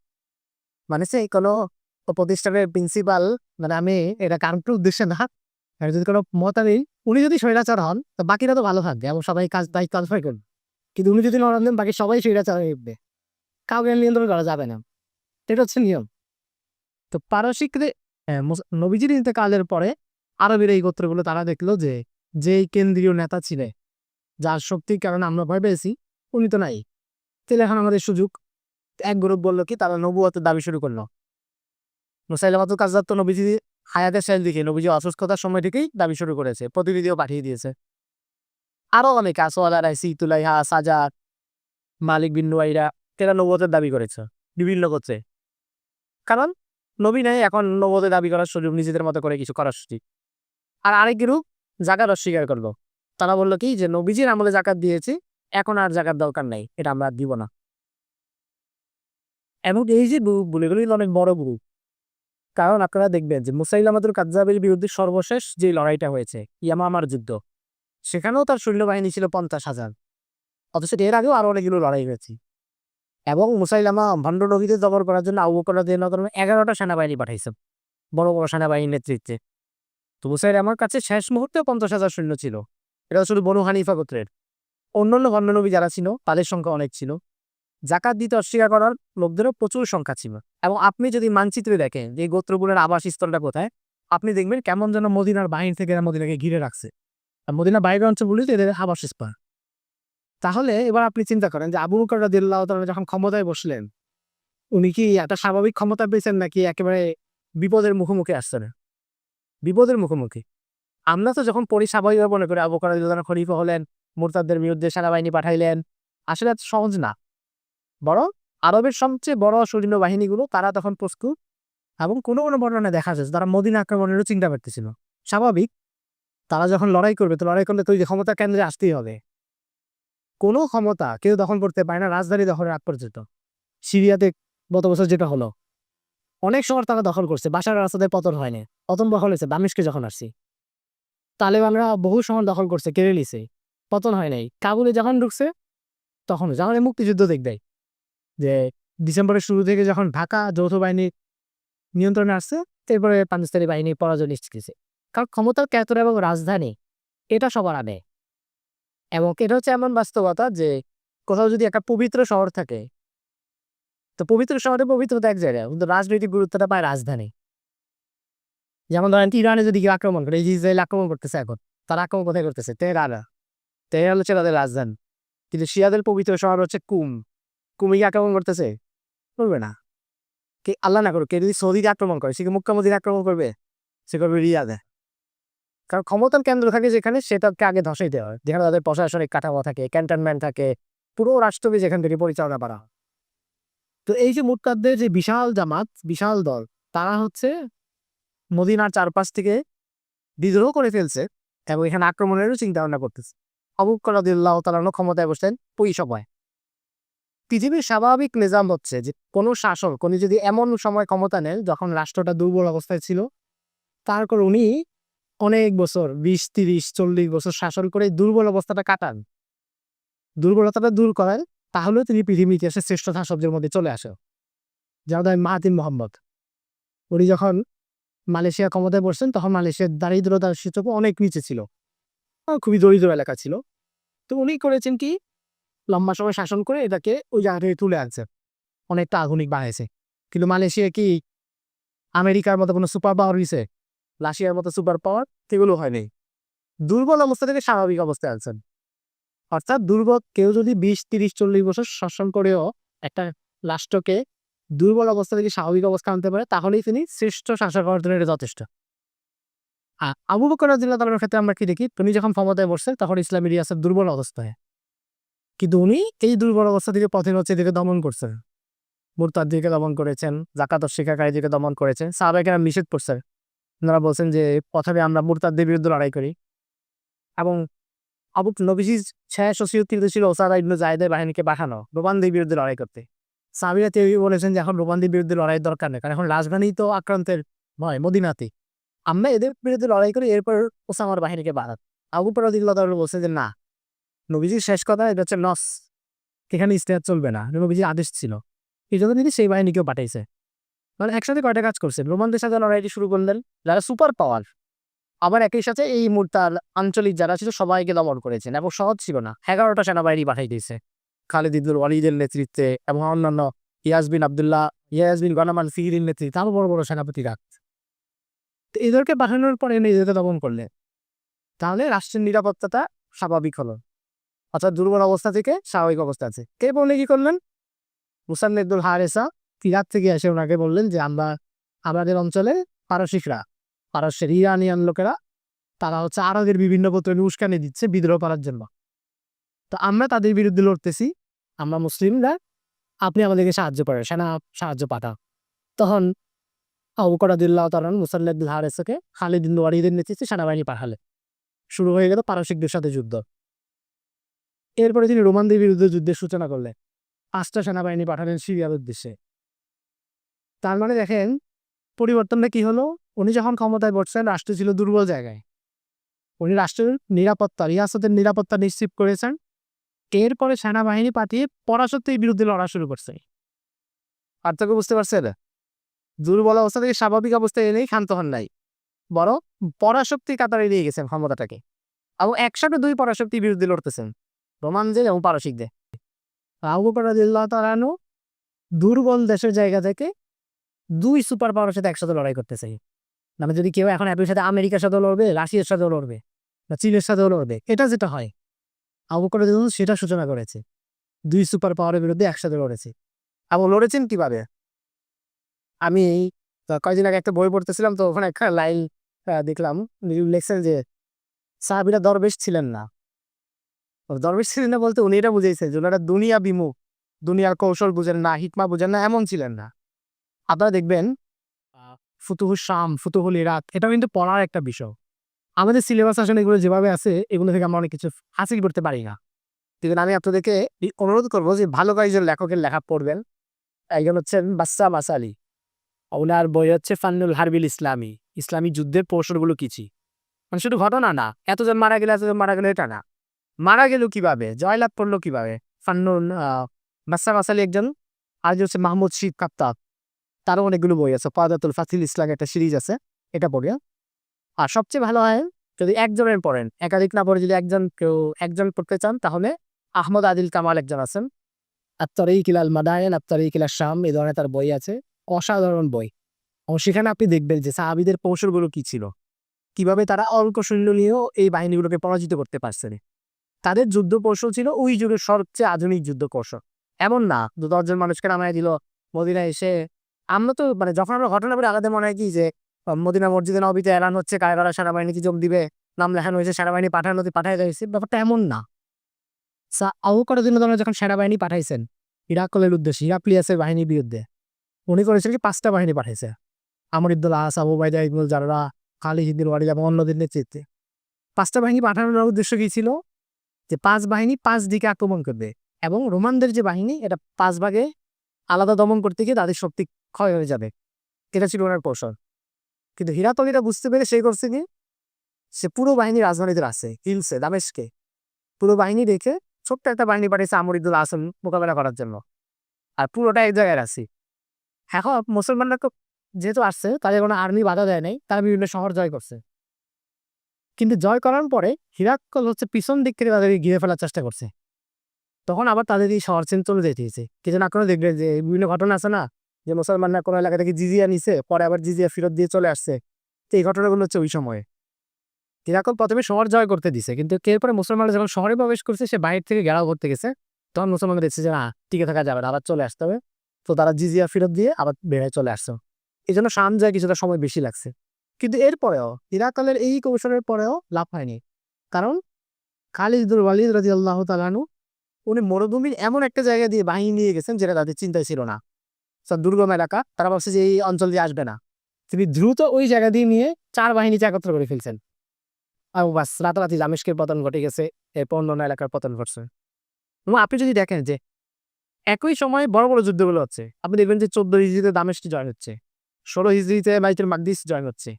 মানে সে কোনো প্রতিষ্ঠানের প্রিন্সিপাল, মানে আমি এটা কারোর উদ্দেশ্যে না, আর যদি কোনো মতামত, উনি যদি স্বৈরাচার হন, তো বাকিরা তো ভালো থাকবে এবং সবাই দায়িত্ব আদায় করবে। কিন্তু উনি যদি নরম দেন, বাকি সবাই স্বৈরাচার হয়ে উঠবে, কাউকে নিয়ন্ত্রণ করা যাবে না। এটা হচ্ছে নিয়ম। তো পারসিকদের নবীজির ইন্তেকালের পরে আরবের এই গোত্রগুলো তারা দেখলো যে যেই কেন্দ্রীয় নেতা ছিলেন, যার শক্তির কারণে আমরা ভয় পেয়েছি, উনি তো নাই, তাহলে এখন আমাদের সুযোগ। এক গ্রুপ বললো কি, তারা নবুয়তের দাবি শুরু করলো। মুসাইলামাতুল কাযযাব তো নবীজি হায়াতের শেষ দিকে, নবীজি অসুস্থতার সময় থেকেই দাবি শুরু করেছে, প্রতিনিধিও পাঠিয়ে দিয়েছে। আরো অনেকে, আসওয়াদ রাইসি, তুলাইহা, সাজাদ, মালিক বিন নুয়াইরা, এরা নবুয়তের দাবি করেছে বিভিন্ন গোত্রে। কারণ নবী নাই, এখন নবুয়তের দাবি করার সুযোগ, নিজেদের মতো করে কিছু করার সুযোগ। আর আরেক গ্রুপ জাকাত অস্বীকার করলো। তারা বললো কি, যে নবীজির আমলে জাকাত দিয়েছি, এখন আর জাকাত দরকার নাই, এটা আমরা দিব না। এবং এই যে গ্রুপগুলো অনেক বড় গ্রুপ। কারণ আপনারা দেখবেন যে মুসাইলামাতুল কাযযাবের বিরুদ্ধে সর্বশেষ যে লড়াইটা হয়েছে, ইয়ামামার যুদ্ধ, সেখানেও তার সৈন্যবাহিনী ছিল 50,000। অথচ এর আগেও আরো অনেকগুলো লড়াই হয়েছে। এবং মুসাইলামা ভণ্ড নবীদের দমন করার জন্য আবু বকর রাদিয়াল্লাহু তাআলা 11টা সেনাবাহিনী পাঠাইছেন, বড় বড় সেনাবাহিনীর নেতৃত্বে। তো মুসাইলামার কাছে শেষ মুহূর্তে 50,000 সৈন্য ছিল। এটা শুধু বনু হানিফা গোত্রের। অন্যান্য ভণ্ড নবী যারা ছিল তাদের সংখ্যা অনেক ছিল। জাকাত দিতে অস্বীকার করার লোকদেরও প্রচুর সংখ্যা ছিল। এবং আপনি যদি মানচিত্রে দেখেন যে এই গোত্রগুলোর আবাসস্থলটা কোথায়, আপনি দেখবেন কেমন যেন মদিনার বাহির থেকে এরা মদিনাকে ঘিরে রাখছে। আর মদিনার বাইরের অঞ্চলগুলিতে এদের আবাসস্থল। তাহলে এবার আপনি চিন্তা করেন যে আবু বকর রাদিয়াল্লাহু তাআলা যখন ক্ষমতায় বসলেন, উনি কি একটা স্বাভাবিক ক্ষমতা পেয়েছেন নাকি একেবারে বিপদের মুখোমুখি আসছেন? বিপদের মুখোমুখি। আমরা তো যখন পড়ি স্বাভাবিকভাবে মনে করি আবু বকর রাদিয়াল্লাহু তাআলা খলিফা হলেন, মুরতাদদের বিরুদ্ধে সেনাবাহিনী পাঠাইলেন। আসলে এত সহজ না। বরং আরবের সবচেয়ে বড় সৈন্যবাহিনীগুলো তারা তখন প্রস্তুত, এবং কোনো কোনো বর্ণনায় দেখা যাচ্ছে তারা মদিনা আক্রমণেরও চিন্তা করতেছিল। স্বাভাবিক, তারা যখন লড়াই করবে তো লড়াই করলে তো ওই যে ক্ষমতা কেন্দ্রে আসতেই হবে। কোনো ক্ষমতা কেউ দখল করতে পারে না রাজধানী দখলের আগ পর্যন্ত। সিরিয়াতে গত বছর যেটা হলো, অনেক শহর তারা দখল করছে, বাশার আল আসাদের পতন হয়নি, পতন দখল হয়েছে দামেস্কে যখন আসছি। তালেবানরা বহু শহর দখল করছে, কেড়ে নিছে, পতন হয় নাই। কাবুলে যখন ঢুকছে তখন যখন এই মুক্তিযুদ্ধ দেখবে যে ডিসেম্বরের শুরু থেকে যখন ঢাকা যৌথ বাহিনী নিয়ন্ত্রণে আসছে, এরপরে পাকিস্তানি বাহিনী পরাজয় নিশ্চিত হয়েছে। কারণ ক্ষমতার কেন্দ্র এবং রাজধানী এটা সবার আগে। এবং এটা হচ্ছে এমন বাস্তবতা যে কোথাও যদি একটা পবিত্র শহর থাকে, তো পবিত্র শহরে পবিত্রতা এক জায়গায়, কিন্তু রাজনৈতিক গুরুত্বটা পায় রাজধানী। যেমন ধরেন ইরানে যদি কেউ আক্রমণ করে, এই যে ইসরায়েল আক্রমণ করতেছে এখন, তারা আক্রমণ কোথায় করতেছে? তেহরানে। তেহরান হচ্ছে তাদের রাজধানী। কিন্তু শিয়াদের পবিত্র শহর হচ্ছে কুম। কুমি কি আক্রমণ করতেছে? করবে না। কে আল্লাহ না করুক, কে যদি সৌদিতে আক্রমণ করে, সে কি মক্কা মদিনা আক্রমণ করবে? সে করবে রিয়াদে। কারণ ক্ষমতার কেন্দ্র থাকে যেখানে, সেটাকে আগে ধসাই দেওয়া হয়, যেখানে তাদের প্রশাসনিক কাঠামো থাকে, ক্যান্টনমেন্ট থাকে, পুরো রাষ্ট্রকে যেখান থেকে পরিচালনা করা হয়। তো এই যে মুরতাদদের যে বিশাল জামাত, বিশাল দল, তারা হচ্ছে মদিনার চারপাশ থেকে বিদ্রোহ করে ফেলছে এবং এখানে আক্রমণেরও চিন্তা ভাবনা করতেছে। আবু বকর রাদিয়াল্লাহু তাআলা ক্ষমতায় বসলেন ওই সময়। পৃথিবীর স্বাভাবিক নিজাম হচ্ছে যে কোনো শাসক উনি যদি এমন সময় ক্ষমতা নেন যখন রাষ্ট্রটা দুর্বল অবস্থায় ছিল, তারপর উনি অনেক বছর 20, 30, 40 বছর শাসন করে দুর্বল অবস্থাটা কাটান, দুর্বলতাটা দূর করেন, তাহলেও তিনি পৃথিবীর ইতিহাসে শ্রেষ্ঠ শাসকদের মধ্যে চলে আসে। যেমন মাহাতির মোহাম্মদ, উনি যখন মালয়েশিয়া ক্ষমতায় বসছেন তখন মালয়েশিয়ার দারিদ্রতার সূচক অনেক নিচে ছিল, খুবই দরিদ্র এলাকা ছিল। তো উনি করেছেন কি, লম্বা সময় শাসন করে এটাকে ওই জায়গা থেকে তুলে আনছে, অনেকটা আধুনিক বানাইছে। কিন্তু মালয়েশিয়া কি আমেরিকার মতো কোনো সুপার পাওয়ার হয়েছে? রাশিয়ার মতো সুপার পাওয়ার সেগুলো হয়নি। দুর্বল অবস্থা থেকে স্বাভাবিক অবস্থায় আনছেন। অর্থাৎ দুর্বল কেউ যদি 20, 30, 40 বছর শাসন করেও একটা রাষ্ট্রকে দুর্বল অবস্থা থেকে স্বাভাবিক অবস্থা আনতে পারে, তাহলেই তিনি শ্রেষ্ঠ শাসক হওয়ার জন্য এটা যথেষ্ট। আবু বকর রাদিয়াল্লাহু তাআলার ক্ষেত্রে আমরা কি দেখি, তিনি যখন ক্ষমতায় বসছেন তখন ইসলামী রিয়াসত দুর্বল অবস্থায়, কিন্তু উনি এই দুর্বল অবস্থা থেকে পথের হচ্ছে এদিকে দমন করছেন। মুরতাদদেরকে দমন করেছেন, জাকাত অস্বীকারীদেরকে দমন করেছেন। সাহাবায়ে কেরাম নিষেধ করছেন। ওনারা বলছেন যে প্রথমে আমরা মুরতাদদের বিরুদ্ধে লড়াই করি। এবং নবীজির শেষ ওসিয়ত কিন্তু ছিল উসামা ইবনে যায়েদের বাহিনীকে পাঠানো রোমানদের বিরুদ্ধে লড়াই করতে। সাহাবীরা বলেছেন যে এখন রোমানদের বিরুদ্ধে লড়াইয়ের দরকার নেই, কারণ এখন রাজধানী তো আক্রান্তের ভয় মদিনাতে, আমরা এদের বিরুদ্ধে লড়াই করি, এরপর ওসামার বাহিনীকে বাড়াত। আবু বকর রাদিয়াল্লাহু তাআলা বলছে যে না, নবীজির শেষ কথা এটা হচ্ছে নস, এখানে ইজতিহাদ চলবে না, নবীজির আদেশ ছিল। এই জন্য তিনি সেই বাহিনীকেও পাঠাইছে। মানে একসাথে কয়টা কাজ করছেন, রোমানদের সাথে লড়াইটি শুরু করলেন যারা সুপার পাওয়ার, আবার একই সাথে এই মুরতাদ আঞ্চলিক যারা ছিল সবাইকে দমন করেছেন। এবং সহজ ছিল না, 11টা সেনাবাহিনী পাঠাই দিয়েছে খালিদ ইবনুল ওয়ালিদের নেতৃত্বে, এবং অন্যান্য ইয়াস বিন গনাম আল ফিহরির নেতৃত্বে আরো বড় বড় সেনাপতিরা। তো এদেরকে পাঠানোর পরে নিজেদেরকে দমন করলেন, তাহলে রাষ্ট্রের নিরাপত্তাটা স্বাভাবিক হলো, অর্থাৎ দুর্বল অবস্থা থেকে স্বাভাবিক অবস্থা আছে। কে বললে কি করলেন? মুসান্নেদুল হারেসা ইরাক থেকে এসে ওনাকে বললেন যে আমাদের অঞ্চলে পারস্যের ইরানিয়ান লোকেরা, তারা হচ্ছে আরবের বিভিন্ন গোত্রকে উস্কানি দিচ্ছে বিদ্রোহ করার জন্য। তো আমরা তাদের বিরুদ্ধে লড়তেছি, আমরা মুসলিমরা, আপনি আমাদেরকে সাহায্য করেন, সেনা সাহায্য পাঠাও। তখন আবু বকর রাদিয়াল্লাহু তাআলা মুসান্নেদুল হারেসাকে খালিদ ইবনে ওয়ালিদের নেতৃত্বে সেনাবাহিনী পাঠালেন। শুরু হয়ে গেল পারস্যিকদের সাথে যুদ্ধ। এরপরে তিনি রোমানদের বিরুদ্ধে যুদ্ধের সূচনা করলেন, 5টা সেনাবাহিনী পাঠালেন সিরিয়ার উদ্দেশ্যে। তার মানে দেখেন পরিবর্তনটা কি হলো, উনি যখন ক্ষমতায় বসছেন রাষ্ট্র ছিল দুর্বল জায়গায়, উনি রাষ্ট্রের নিরাপত্তা রিয়াসতের নিরাপত্তা নিশ্চিত করেছেন এরপরে সেনাবাহিনী পাঠিয়ে পরাশক্তির বিরুদ্ধে লড়া শুরু করছে। পার্থক্য বুঝতে পারছেন? দুর্বল অবস্থা থেকে স্বাভাবিক অবস্থায় এনেই ক্ষান্ত হন নাই, বরং পরাশক্তি কাতারে নিয়ে গেছেন ক্ষমতাটাকে। এবং একসাথে দুই পরাশক্তির বিরুদ্ধে লড়তেছেন, রোমানদের এবং পারসিকদের। আবু বকর রাদিয়াল্লাহু তাআলা আনহু দুর্বল দেশের জায়গা থেকে দুই সুপার পাওয়ারের সাথে একসাথে লড়াই করতেছে। মানে যদি কেউ এখন একই সাথে আমেরিকার সাথেও লড়বে, রাশিয়ার সাথেও লড়বে, বা চীনের সাথেও লড়বে, এটা যেটা হয় আবু বকর রাদিয়াল্লাহু সেটা সূচনা করেছে। দুই সুপার পাওয়ারের বিরুদ্ধে একসাথে লড়েছে। এবং লড়েছেন কিভাবে? আমি কয়েকদিন আগে একটা বই পড়তেছিলাম, তো ওখানে একটা লাইন দেখলাম, লিখছেন যে সাহাবীরা দরবেশ ছিলেন না। দরবেশ ছিলেন না বলতে উনি এটা বুঝাইছে যে ওনারা দুনিয়া বিমুখ, দুনিয়ার কৌশল বুঝেন না, হিকমা বুঝেন না, এমন ছিলেন না। আপনারা দেখবেন ফুতুহুস শাম, ফুতুহুল ইরাক, এটা কিন্তু পড়ার একটা বিষয়। আমাদের সিলেবাস আসলে এগুলো যেভাবে আছে, এগুলো থেকে আমরা অনেক কিছু হাসিল করতে পারি না। কিন্তু আমি আপনাদেরকে অনুরোধ করবো যে ভালো কয়েকজন লেখকের লেখা পড়বেন। একজন হচ্ছেন বাসসাম আসালি, ওনার বই হচ্ছে ফান্নুল হারবিল ইসলামী, ইসলামী যুদ্ধের কৌশলগুলো কিছু। মানে শুধু ঘটনা না, এতজন মারা গেলে এতজন মারা গেলে এটা না, মারা গেল কিভাবে, জয়লাভ করলো কিভাবে। ফান্নুল বাসসাম আসালি একজন। আর যে হচ্ছে মাহমুদ শীদ কাপ্তাব, তারও অনেকগুলো বই আছে। ফাদাতুল ফাতিল ইসলাম একটা সিরিজ আছে, এটা পড়ে। আর সবচেয়ে ভালো হয় যদি একজনের পড়েন, একাধিক না পড়ে যদি একজন পড়তে চান, তাহলে আহমদ আদিল কামাল একজন আছেন, আত-তারিক ইলাল মাদায়েন, আত-তারিক ইলাশ শাম, এই ধরনের তার বই আছে। অসাধারণ বই। এবং সেখানে আপনি দেখবেন যে সাহাবীদের কৌশলগুলো কি ছিল, কিভাবে তারা অল্প সৈন্য নিয়েও এই বাহিনীগুলোকে পরাজিত করতে পারছেন। তাদের যুদ্ধ কৌশল ছিল ওই যুগের সবচেয়ে আধুনিক যুদ্ধ কৌশল। এমন না 10 জন মানুষকে নামায় দিল মদিনায় এসে। আমরা তো মানে যখন আমরা ঘটনা বলি আলাদা মনে হয় কি যে মদিনা মসজিদে নববীতে এলান হচ্ছে কায়বারা সেনাবাহিনীকে যোগ দিবে, নাম লেখানো হয়েছে, সেনাবাহিনী পাঠায় হয়েছে, ব্যাপারটা এমন না। আবু বকর রাদিয়াল্লাহু তাআলা যখন সেনাবাহিনী পাঠাইছেন হিরাকলের উদ্দেশ্যে, হিরাক্লিয়াসের বাহিনীর বিরুদ্ধে, উনি করেছেন কি 5টা বাহিনী পাঠাইছে। আমর ইবনুল আস, আবু উবাইদা ইবনুল জাররাহ, খালিদ ইবনুল ওয়ালিদ এবং অন্যদের নেতৃত্বে 5টা বাহিনী পাঠানোর উদ্দেশ্য কি ছিল? যে 5 বাহিনী 5 দিকে আক্রমণ করবে, এবং রোমানদের যে বাহিনী এটা 5 ভাগে আলাদা দমন করতে গিয়ে তাদের শক্তি ক্ষয় হয়ে যাবে। এটা ছিল ওনার কৌশল। কিন্তু হিরাকল এটা বুঝতে পেরে সেই করছে কি, সে পুরো বাহিনী রাজধানীতে আছে হিলসে, দামেস্কে। পুরো বাহিনী রেখে ছোট্ট একটা বাহিনী পাঠিয়েছে আমর ইবনুল আসম মোকাবেলা করার জন্য। আর পুরোটা এক জায়গায় আছে। এখন মুসলমানরা তো যেহেতু আসছে, তাদের কোনো আর্মি বাধা দেয় নাই, তারা বিভিন্ন শহর জয় করছে। কিন্তু জয় করার পরে হিরাক্কল হচ্ছে পিছন দিক থেকে তাদেরকে ঘিরে ফেলার চেষ্টা করছে। তখন আবার তাদের এই শহর ছেড়ে চলে যেতে হয়েছে। কিছু না করে দেখবেন যে বিভিন্ন ঘটনা আছে না, যে মুসলমানরা কোনো এলাকা থেকে জিজিয়া নিছে, পরে আবার জিজিয়া ফেরত দিয়ে চলে আসছে। তো এই ঘটনাগুলো হচ্ছে ওই সময়ে হিরাক্কল প্রথমে শহর জয় করতে দিছে, কিন্তু এরপরে মুসলমানরা যখন শহরে প্রবেশ করছে, সে বাইরে থেকে ঘেরাও করতে গেছে, তখন মুসলমানরা দেখছে যে না, টিকে থাকা যাবে না, আবার চলে আসতে হবে। তো তারা জিজিয়া ফেরত দিয়ে আবার বেড়ে চলে আসছে। এই জন্য শাম যায় কিছুটা সময় বেশি লাগছে। কিন্তু এরপরেও হিরাক্কলের এই কৌশলের পরেও লাভ হয়নি। কারণ খালিদ ইবনুল ওয়ালিদ রাদিয়াল্লাহু তাআলা আনহু উনি মরুভূমির এমন একটা জায়গা দিয়ে বাহিনী নিয়ে গেছেন যেটা তাদের চিন্তায় ছিল না। দুর্গম এলাকা, তারা ভাবছে যে এই অঞ্চল দিয়ে আসবে না। তিনি দ্রুত ওই জায়গা দিয়ে নিয়ে 4 বাহিনীকে একত্র করে ফেলছেন। আর বাস রাতারাতি দামেস্কের পতন ঘটে গেছে, এরপর অন্যান্য এলাকার পতন ঘটছে। এবং আপনি যদি দেখেন যে একই সময় বড় বড় যুদ্ধগুলো হচ্ছে, আপনি দেখবেন যে 14 হিজরিতে দামেস্ক জয় হচ্ছে, 16 হিজরিতে বাইতুল মাকদিস জয় হচ্ছে,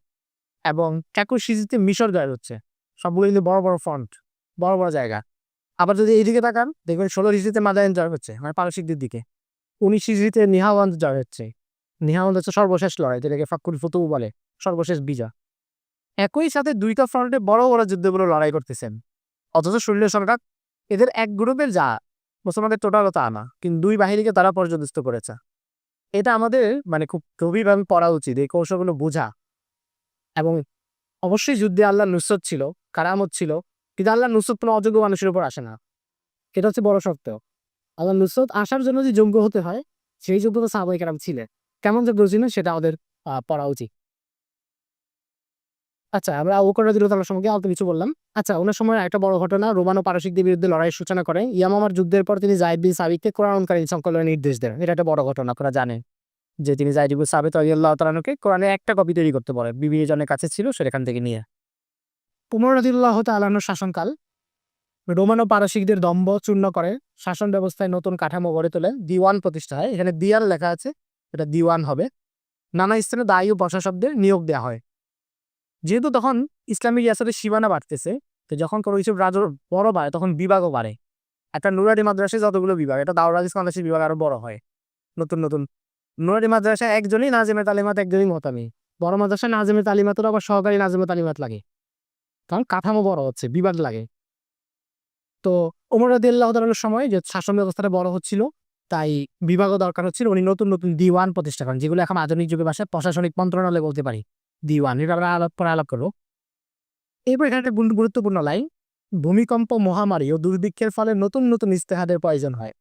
এবং 21 হিজরিতে মিশর জয় হচ্ছে। সবগুলো কিন্তু বড় বড় ফ্রন্ট, বড় বড় জায়গা। আবার যদি এইদিকে তাকান, দেখবেন 16 হিজরিতে মাদায়েন জয় হচ্ছে, মানে পারসিকদের দিকে। 19 হিজরিতে নিহাওয়ান্দ জয় হচ্ছে। নিহাওয়ান্দ হচ্ছে সর্বশেষ লড়াই, যেটাকে ফাক্কুল ফুতুহ বলে, সর্বশেষ বিজয়। একই সাথে দুইটা ফ্রন্টে বড় বড় যুদ্ধগুলো লড়াই করতেছেন, অথচ সৈন্য সংখ্যা এদের এক গ্রুপের যা মুসলমানদের টোটালও তা না, কিন্তু দুই বাহিনীকে তারা পর্যদস্ত করেছে। এটা আমাদের মানে খুব গভীরভাবে পড়া উচিত, এই কৌশলগুলো বোঝা। এবং অবশ্যই যুদ্ধে আল্লাহর নুসরত ছিল, কারামত ছিল, কিন্তু আল্লাহর নুসরত কোনো অযোগ্য মানুষের উপর আসে না। এটা হচ্ছে বড় শর্ত। আল্লাহর নুসরত আসার জন্য যে যোগ্য হতে হয়, সেই যোগ্যতা সাহাবায়ে কেরাম ছিলেন। কেমন যোগ্য ছিলেন সেটা আমাদের পড়া উচিত। আচ্ছা, আমরা আবু বকর রাদিয়াল্লাহু তাআলা সম্পর্কে অল্প কিছু বললাম। আচ্ছা, ওনার সময় একটা বড় ঘটনা, রোমান ও পারসিকদের বিরুদ্ধে লড়াইয়ের সূচনা করেন। ইয়ামামার যুদ্ধের পর তিনি যায়েদ বিন সাবিতকে কোরআনকারী সংকলনের নির্দেশ দেন। এটা একটা বড় ঘটনা, আপনারা জানেন যে তিনি যায়েদ বিন সাবিত রাদিয়াল্লাহু তাআলা আনহুকে কোরআনের একটা কপি তৈরি করতে বলেন, বিবি জনের কাছে ছিল, সেখান থেকে নিয়ে। উমর রাদিয়াল্লাহু তাআলা আনহুর শাসনকাল, রোমান ও পারসিকদের দম্ভ চূর্ণ করে শাসন ব্যবস্থায় নতুন কাঠামো গড়ে তোলে, দিওয়ান প্রতিষ্ঠা হয়। এখানে দিয়াল লেখা আছে, এটা দিওয়ান হবে। নানা স্থানে দায়ী ও প্রশাসকদের নিয়োগ দেওয়া হয়। যেহেতু তখন ইসলামী রিয়াসতের সীমানা বাড়তেছে, তো যখন কোনো কিছু রাজর বড় বাড়ে, তখন বিভাগও বাড়ে। একটা নুরানি মাদ্রাসায় যতগুলো বিভাগ, এটা দাউরা হাদিস মাদ্রাসার বিভাগ আরো বড় হয়, নতুন নতুন। নুরানি মাদ্রাসায় একজনই নাজেমে তালিমাত, একজনই মতামি। বড় মাদ্রাসায় নাজেমে তালিমাতের আবার সহকারী নাজেমে তালিমাত লাগে, কারণ কাঠামো বড় হচ্ছে, বিভাগ লাগে। তো ওমর রাদিয়াল্লাহু তাআলার সময় যে শাসন ব্যবস্থাটা বড় হচ্ছিল, তাই বিভাগও দরকার হচ্ছিল। উনি নতুন নতুন দিওয়ান প্রতিষ্ঠা করেন, যেগুলো এখন আধুনিক যুগের ভাষায় প্রশাসনিক মন্ত্রণালয় বলতে পারি। দিওয়ান, এটা আমরা আলাপ করবো। এরপর এখানে একটা গুরুত্বপূর্ণ লাইন, ভূমিকম্প, মহামারী ও দুর্ভিক্ষের ফলে নতুন নতুন ইস্তেহাদের প্রয়োজন হয়।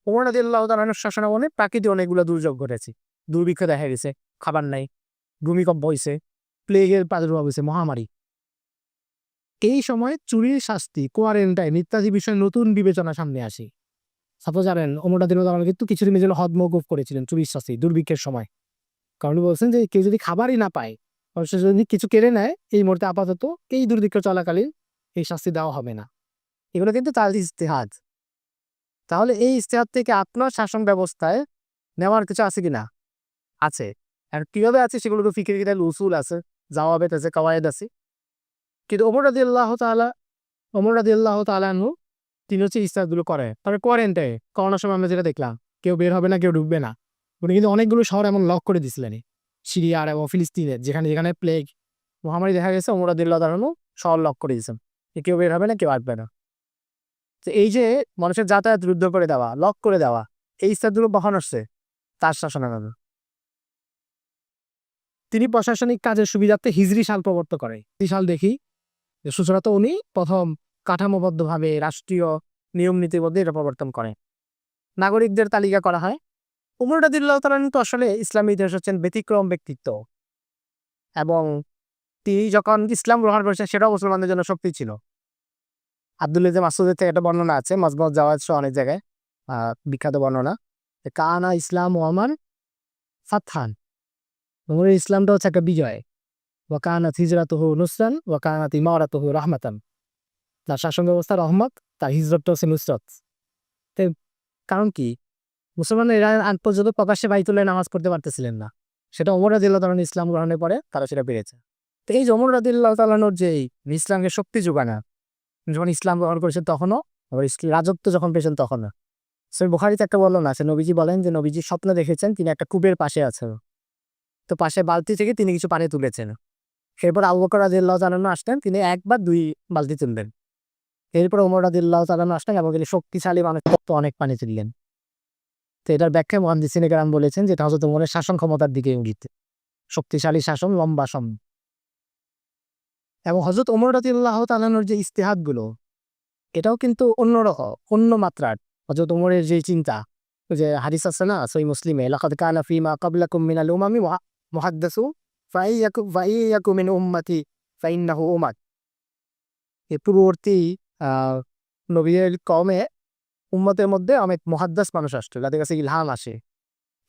ওমর রাদিয়াল্লাহু তাআলার শাসনামলে প্রাকৃতিক অনেকগুলো দুর্যোগ ঘটেছে, দুর্ভিক্ষ দেখা গেছে, খাবার নাই, ভূমিকম্প হয়েছে, প্লেগের প্রাদুর্ভাব হয়েছে, মহামারী। এই সময় চুরির শাস্তি, কোয়ারেন্টাইন ইত্যাদি বিষয়ে নতুন বিবেচনা সামনে আসে। সাপোজ জানেন ওমর রাদিয়াল্লাহু তাআলা কিন্তু কিছুদিনের জন্য হদ মওকুফ করেছিলেন চুরির শাস্তি দুর্ভিক্ষের সময়। কারণ বলছেন যে কেউ যদি খাবারই না পায়, সে যদি কিছু কেড়ে নেয়, এই মুহূর্তে আপাতত এই দুর্ভিক্ষ চলাকালীন এই শাস্তি দেওয়া হবে না। এগুলো কিন্তু তার ইজতিহাদ। তাহলে এই ইজতিহাদ থেকে আপনার শাসন ব্যবস্থায় নেওয়ার কিছু আছে কিনা? আছে। আর কিভাবে আছে সেগুলো তো ফিকহের কিতাবে উসুল আছে, জাওয়াবেত আছে, কাওয়ায়েদ আছে। কিন্তু ওমর রাদিয়াল্লাহু তাআলা আনহু তিনি হচ্ছে ইজতিহাদগুলো করে। তবে কোয়ারেন্টাইন করোনার সময় আমরা যেটা দেখলাম, কেউ বের হবে না, কেউ ঢুকবে না। উনি কিন্তু অনেকগুলো শহর এমন লক করে দিছিলেন, সিরিয়ার এবং ফিলিস্তিনের, যেখানে যেখানে প্লেগ মহামারী দেখা গেছে, ওমর রাদিয়াল্লাহু তাআলা আনহু শহর লক করে দিয়েছেন, কেউ বের হবে না, কেউ আসবে না। তো এই যে মানুষের যাতায়াত রুদ্ধ করে দেওয়া, লক করে দেওয়া, এই ইজতিহাদগুলো কখন আসছে? তার শাসনামলে। তিনি প্রশাসনিক কাজের সুবিধার্থে হিজরি সাল প্রবর্তন করে। এই সাল দেখি সূচনাতে উনি প্রথম কাঠামোবদ্ধভাবে রাষ্ট্রীয় নিয়ম নীতির মধ্যে এটা প্রবর্তন করে। নাগরিকদের তালিকা করা হয়। উমর রাদিয়াল্লাহু তাআলা তো আসলে ইসলামী ইতিহাস হচ্ছেন ব্যতিক্রম ব্যক্তিত্ব, এবং তিনি যখন ইসলাম গ্রহণ করেছেন সেটাও মুসলমানদের জন্য শক্তি ছিল। আব্দুল্লাহ ইবনে মাসউদের থেকে একটা বর্ণনা আছে, মাজমুউজ জাওয়াদ সহ অনেক জায়গায় বিখ্যাত বর্ণনা, কানা ইসলাম ওয়ামান ফাতহান, উমরের ইসলামটা হচ্ছে একটা বিজয়। ওয়া কানাত হিজরাতুহু নুসরান ওয়া কানাত ইমারাতুহু রাহমাতান। তার শাসন ব্যবস্থা রহমত, তার হিজরতটা হচ্ছে নুসরত। কারণ কি, মুসলমানরা এরা আজ পর্যন্ত প্রকাশ্যে বাইতুল্লাহ নামাজ পড়তে পারতেছিলেন না, সেটা ওমর রাদিয়াল্লাহু তাআলা ইসলাম গ্রহণের পরে তারা সেটা পেরেছে। তো এই যে ওমর রাদিয়াল্লাহু তাআলার যে ইসলামকে শক্তি যোগানা, যখন ইসলাম গ্রহণ করেছেন তখনও, আবার রাজত্ব যখন পেয়েছেন তখনও। সহিহ বুখারীতে একটা বর্ণনা আছে, নবীজি বলেন যে নবীজি স্বপ্নে দেখেছেন তিনি একটা কূপের পাশে আছেন, তো পাশে বালতি থেকে তিনি কিছু পানি তুলেছেন। এরপর আবু বকর রাদিয়াল্লাহু তাআলা আসলেন, তিনি একবার 2 বালতি তুললেন। এরপর ওমর রাদিয়াল্লাহু তাআলা আসলেন এবং তিনি শক্তিশালী মানুষ অনেক পানি তুললেন। তো এটার ব্যাখ্যায় মুহাদ্দিসিনে কেরাম বলেছেন যে এটা হযরত ওমরের শাসন ক্ষমতার দিকে ইঙ্গিত, শক্তিশালী শাসন, লম্বা সম। এবং হযরত ওমর রাদিয়াল্লাহু তাআলার যে ইজতিহাদগুলো, এটাও কিন্তু অন্যরকম, অন্য মাত্রার। হযরত ওমরের যে চিন্তা, ওই যে হাদিস আছে না সহিহ মুসলিমে, লাকাদ কানা ফীমা ক্বাবলাকুম মিনাল উমামি মুহাদ্দিসুন ফাইয়াকু মিন উম্মতি ফাইন্নাহু উমার। এর পূর্ববর্তী নবীর কওমে উম্মতের মধ্যে অনেক মুহাদ্দিস মানুষ আসতো, যাদের কাছে ইলহাম আসে।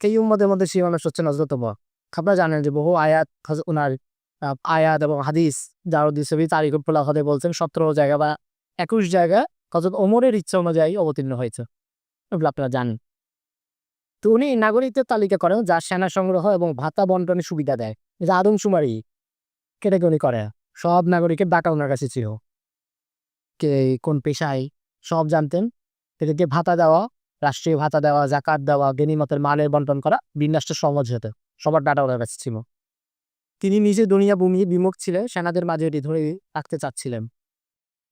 এই উম্মতের মধ্যে সেই মানুষ হচ্ছেন হযরত ওমর। আপনারা জানেন যে বহু আয়াত ওনার আয়াত এবং হাদিস জারুদ্দিন সবি তারিকুল ফুলাহাতে বলছেন 17 জায়গা বা 21 জায়গা হযরত ওমরের ইচ্ছা অনুযায়ী অবতীর্ণ হয়েছে, এগুলো আপনারা জানেন। তো উনি নাগরিকদের তালিকা করেন, যা সেনা সংগ্রহ এবং ভাতা বন্টনের সুবিধা দেয়। যে আদমশুমারি কেটাকে উনি করে, সব নাগরিকের ডাটা ওনার কাছে ছিল, কে কোন পেশায় সব জানতেন। এদেরকে ভাতা দেওয়া, রাষ্ট্রীয় ভাতা দেওয়া, জাকাত দেওয়া, গনিমতের মালের বন্টন করা, বিন্যাসটা সহজ হতো, সবার ডাটা ওনার কাছে ছিল। তিনি নিজে দুনিয়া ভূমি বিমুখ ছিলেন, সেনাদের মাঝে এটি ধরে রাখতে চাচ্ছিলেন।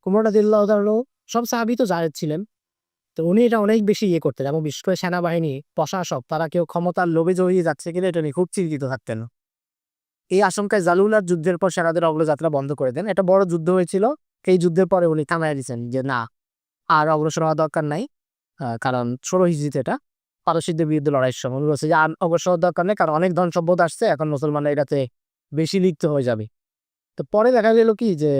ওমর রাদিয়াল্লাহু তাআলা সব সাহাবী তো জায়েদ ছিলেন, তো উনি এটা অনেক বেশি করতেন, এবং বিশেষ করে সেনাবাহিনী, প্রশাসক, তারা কেউ ক্ষমতার লোভে জড়িয়ে যাচ্ছে কিনা এটা নিয়ে খুব চিন্তিত থাকতেন। এই আশঙ্কায় জালুলার যুদ্ধের পর সেনাদের অগ্রযাত্রা বন্ধ করে দেন। এটা বড় যুদ্ধ হয়েছিল, এই যুদ্ধের পরে উনি থামাইয়া দিয়েছেন যে না, আর অগ্রসর হওয়া দরকার নাই। কারণ 16 হিজরিতে এটা পারস্যদের বিরুদ্ধে লড়াইয়ের সময় উনি বলছে যে আর অগ্রসর হওয়ার দরকার নেই, কারণ অনেক ধন সম্পদ আসছে, এখন মুসলমানরা এটাতে বেশি লিপ্ত হয়ে যাবে। তো পরে দেখা গেল কি যে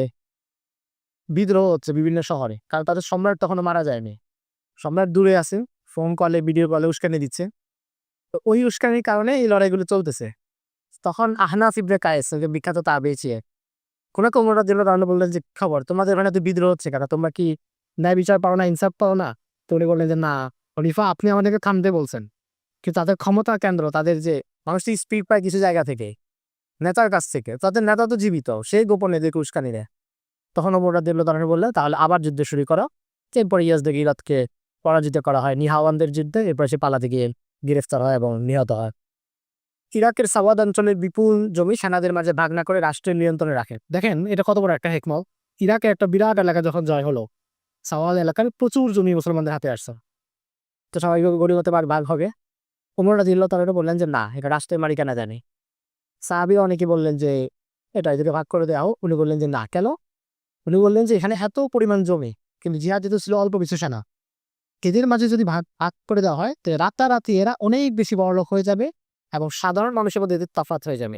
বিদ্রোহ হচ্ছে বিভিন্ন শহরে, কারণ তাদের সম্রাট তখনও মারা যায়নি, সম্রাট দূরে আছে, ফোন কলে ভিডিও কলে উস্কানি দিচ্ছে। তো ওই উস্কানির কারণে এই লড়াইগুলো চলতেছে। তখন আহনাফ ইবনে কায়েস, বিখ্যাত তাবেঈ, কোন ওমর রাদিয়াল্লাহু তাআলা বললেন যে খবর, তোমাদের এখানে তো বিদ্রোহ হচ্ছে কেন, তোমরা কি ন্যায় বিচার পাও না, ইনসাফ পাও না? তো উনি বললেন যে না খলিফা, আপনি আমাদেরকে থামতে বলছেন, কিন্তু তাদের ক্ষমতা কেন্দ্র, তাদের যে মানুষটি স্পিড পায় কিছু জায়গা থেকে, নেতার কাছ থেকে, তাদের নেতা তো জীবিত, সেই গোপনে এদেরকে উস্কানি দেয়। তখন ওমর রাদিয়াল্লাহু তাআলা বললেন তাহলে আবার যুদ্ধ শুরু করো, এরপর ইয়াজদের ইরাদকে পরাজিত করা হয় নিহাওয়ানদের যুদ্ধে। এরপর সে পালাতে গিয়ে গ্রেফতার হয় এবং নিহত হয়। ইরাকের সাওয়াদ অঞ্চলের বিপুল জমি সেনাদের মাঝে ভাগ না করে রাষ্ট্রের নিয়ন্ত্রণে রাখে। দেখেন এটা কত বড় একটা হেকমত। ইরাকের একটা বিরাট এলাকা যখন জয় হলো, সাওয়াদ এলাকার প্রচুর জমি মুসলমানদের হাতে আসছে, তো স্বাভাবিকভাবে গনিমতের ভাগ হবে। ওমর রাদিয়াল্লাহু তাআলা বললেন যে না, এটা রাষ্ট্রের মালিকানা জানি। সাহাবী অনেকে বললেন যে এটা এদেরকে ভাগ করে দেওয়া হোক। উনি বললেন যে না, কেন? উনি বললেন যে এখানে এত পরিমাণ জমি, কিন্তু জিহাদ যেহেতু ছিল অল্প কিছু সেনা, এদের মাঝে যদি ভাগ ভাগ করে দেওয়া হয় তো রাতারাতি এরা অনেক বেশি বড়লোক হয়ে যাবে এবং সাধারণ মানুষের মধ্যে এদের তফাৎ হয়ে যাবে।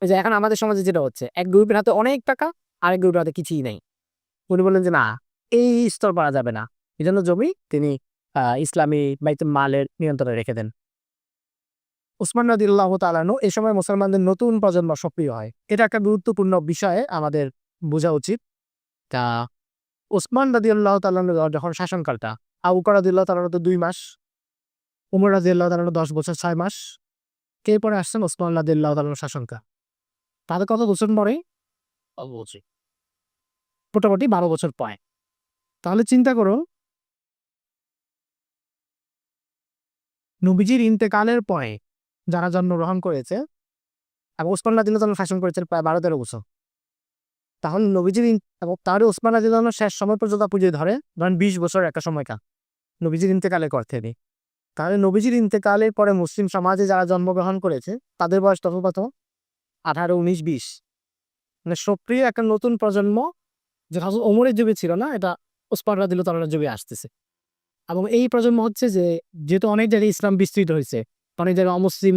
এই যে এখন আমাদের সমাজে যেটা হচ্ছে, এক গ্রুপের হাতে অনেক টাকা, আরেক গ্রুপের হাতে কিছুই নেই। উনি বললেন যে না, এই স্তর পারা যাবে না। এই জন্য জমি তিনি ইসলামী বাইতুল মালের নিয়ন্ত্রণে রেখে দেন। উসমান রাদিয়াল্লাহু তাআলা আনহু এই সময় মুসলমানদের নতুন প্রজন্ম সক্রিয় হয়। এটা একটা গুরুত্বপূর্ণ বিষয়ে আমাদের বোঝা উচিত। তা উসমান রাদিয়াল্লাহু তাআলা আনহু যখন শাসনকালটা, আবু বকর রাদিয়াল্লাহু তাআলা আনহু তো ২ মাস, উমর রাদিয়াল্লাহু তাআলা আনহু ১০ বছর ৬ মাস, কে পরে আসছেন? উসমান রাদিয়াল্লাহু তাআলা আনহু শাসনকাল। তাদের কত বছর পরে? অবশ্যই মোটামুটি ১২ বছর পরে। তাহলে চিন্তা করো, নবীজির ইন্তেকালের পরে যারা জন্মগ্রহণ করেছে এবং উসমান রাদিয়াল্লাহু তাআলা শাসন করেছেন প্রায় ১২-১৩ বছর। তাহলে নবীজির এবং তাহলে উসমান রাদিয়াল্লাহু আনহু শেষ সময় পর্যন্ত আপনি যদি ধরেন ২০ বছর একটা সময়কাল নবীজির ইন্তেকালের পর থেকে। তাহলে নবীজির ইন্তেকালের পরে মুসলিম সমাজে যারা জন্মগ্রহণ করেছে তাদের বয়স তখন কত? ১৮, ১৯, ২০। মানে সক্রিয় একটা নতুন প্রজন্ম, যেটা হচ্ছে ওমরের যুগে ছিল না, এটা উসমান রাদিয়াল্লাহু তাআলার যুগে আসতেছে। এবং এই প্রজন্ম হচ্ছে যে, যেহেতু অনেক জায়গায় ইসলাম বিস্তৃত হয়েছে, অনেক জায়গায় অমুসলিম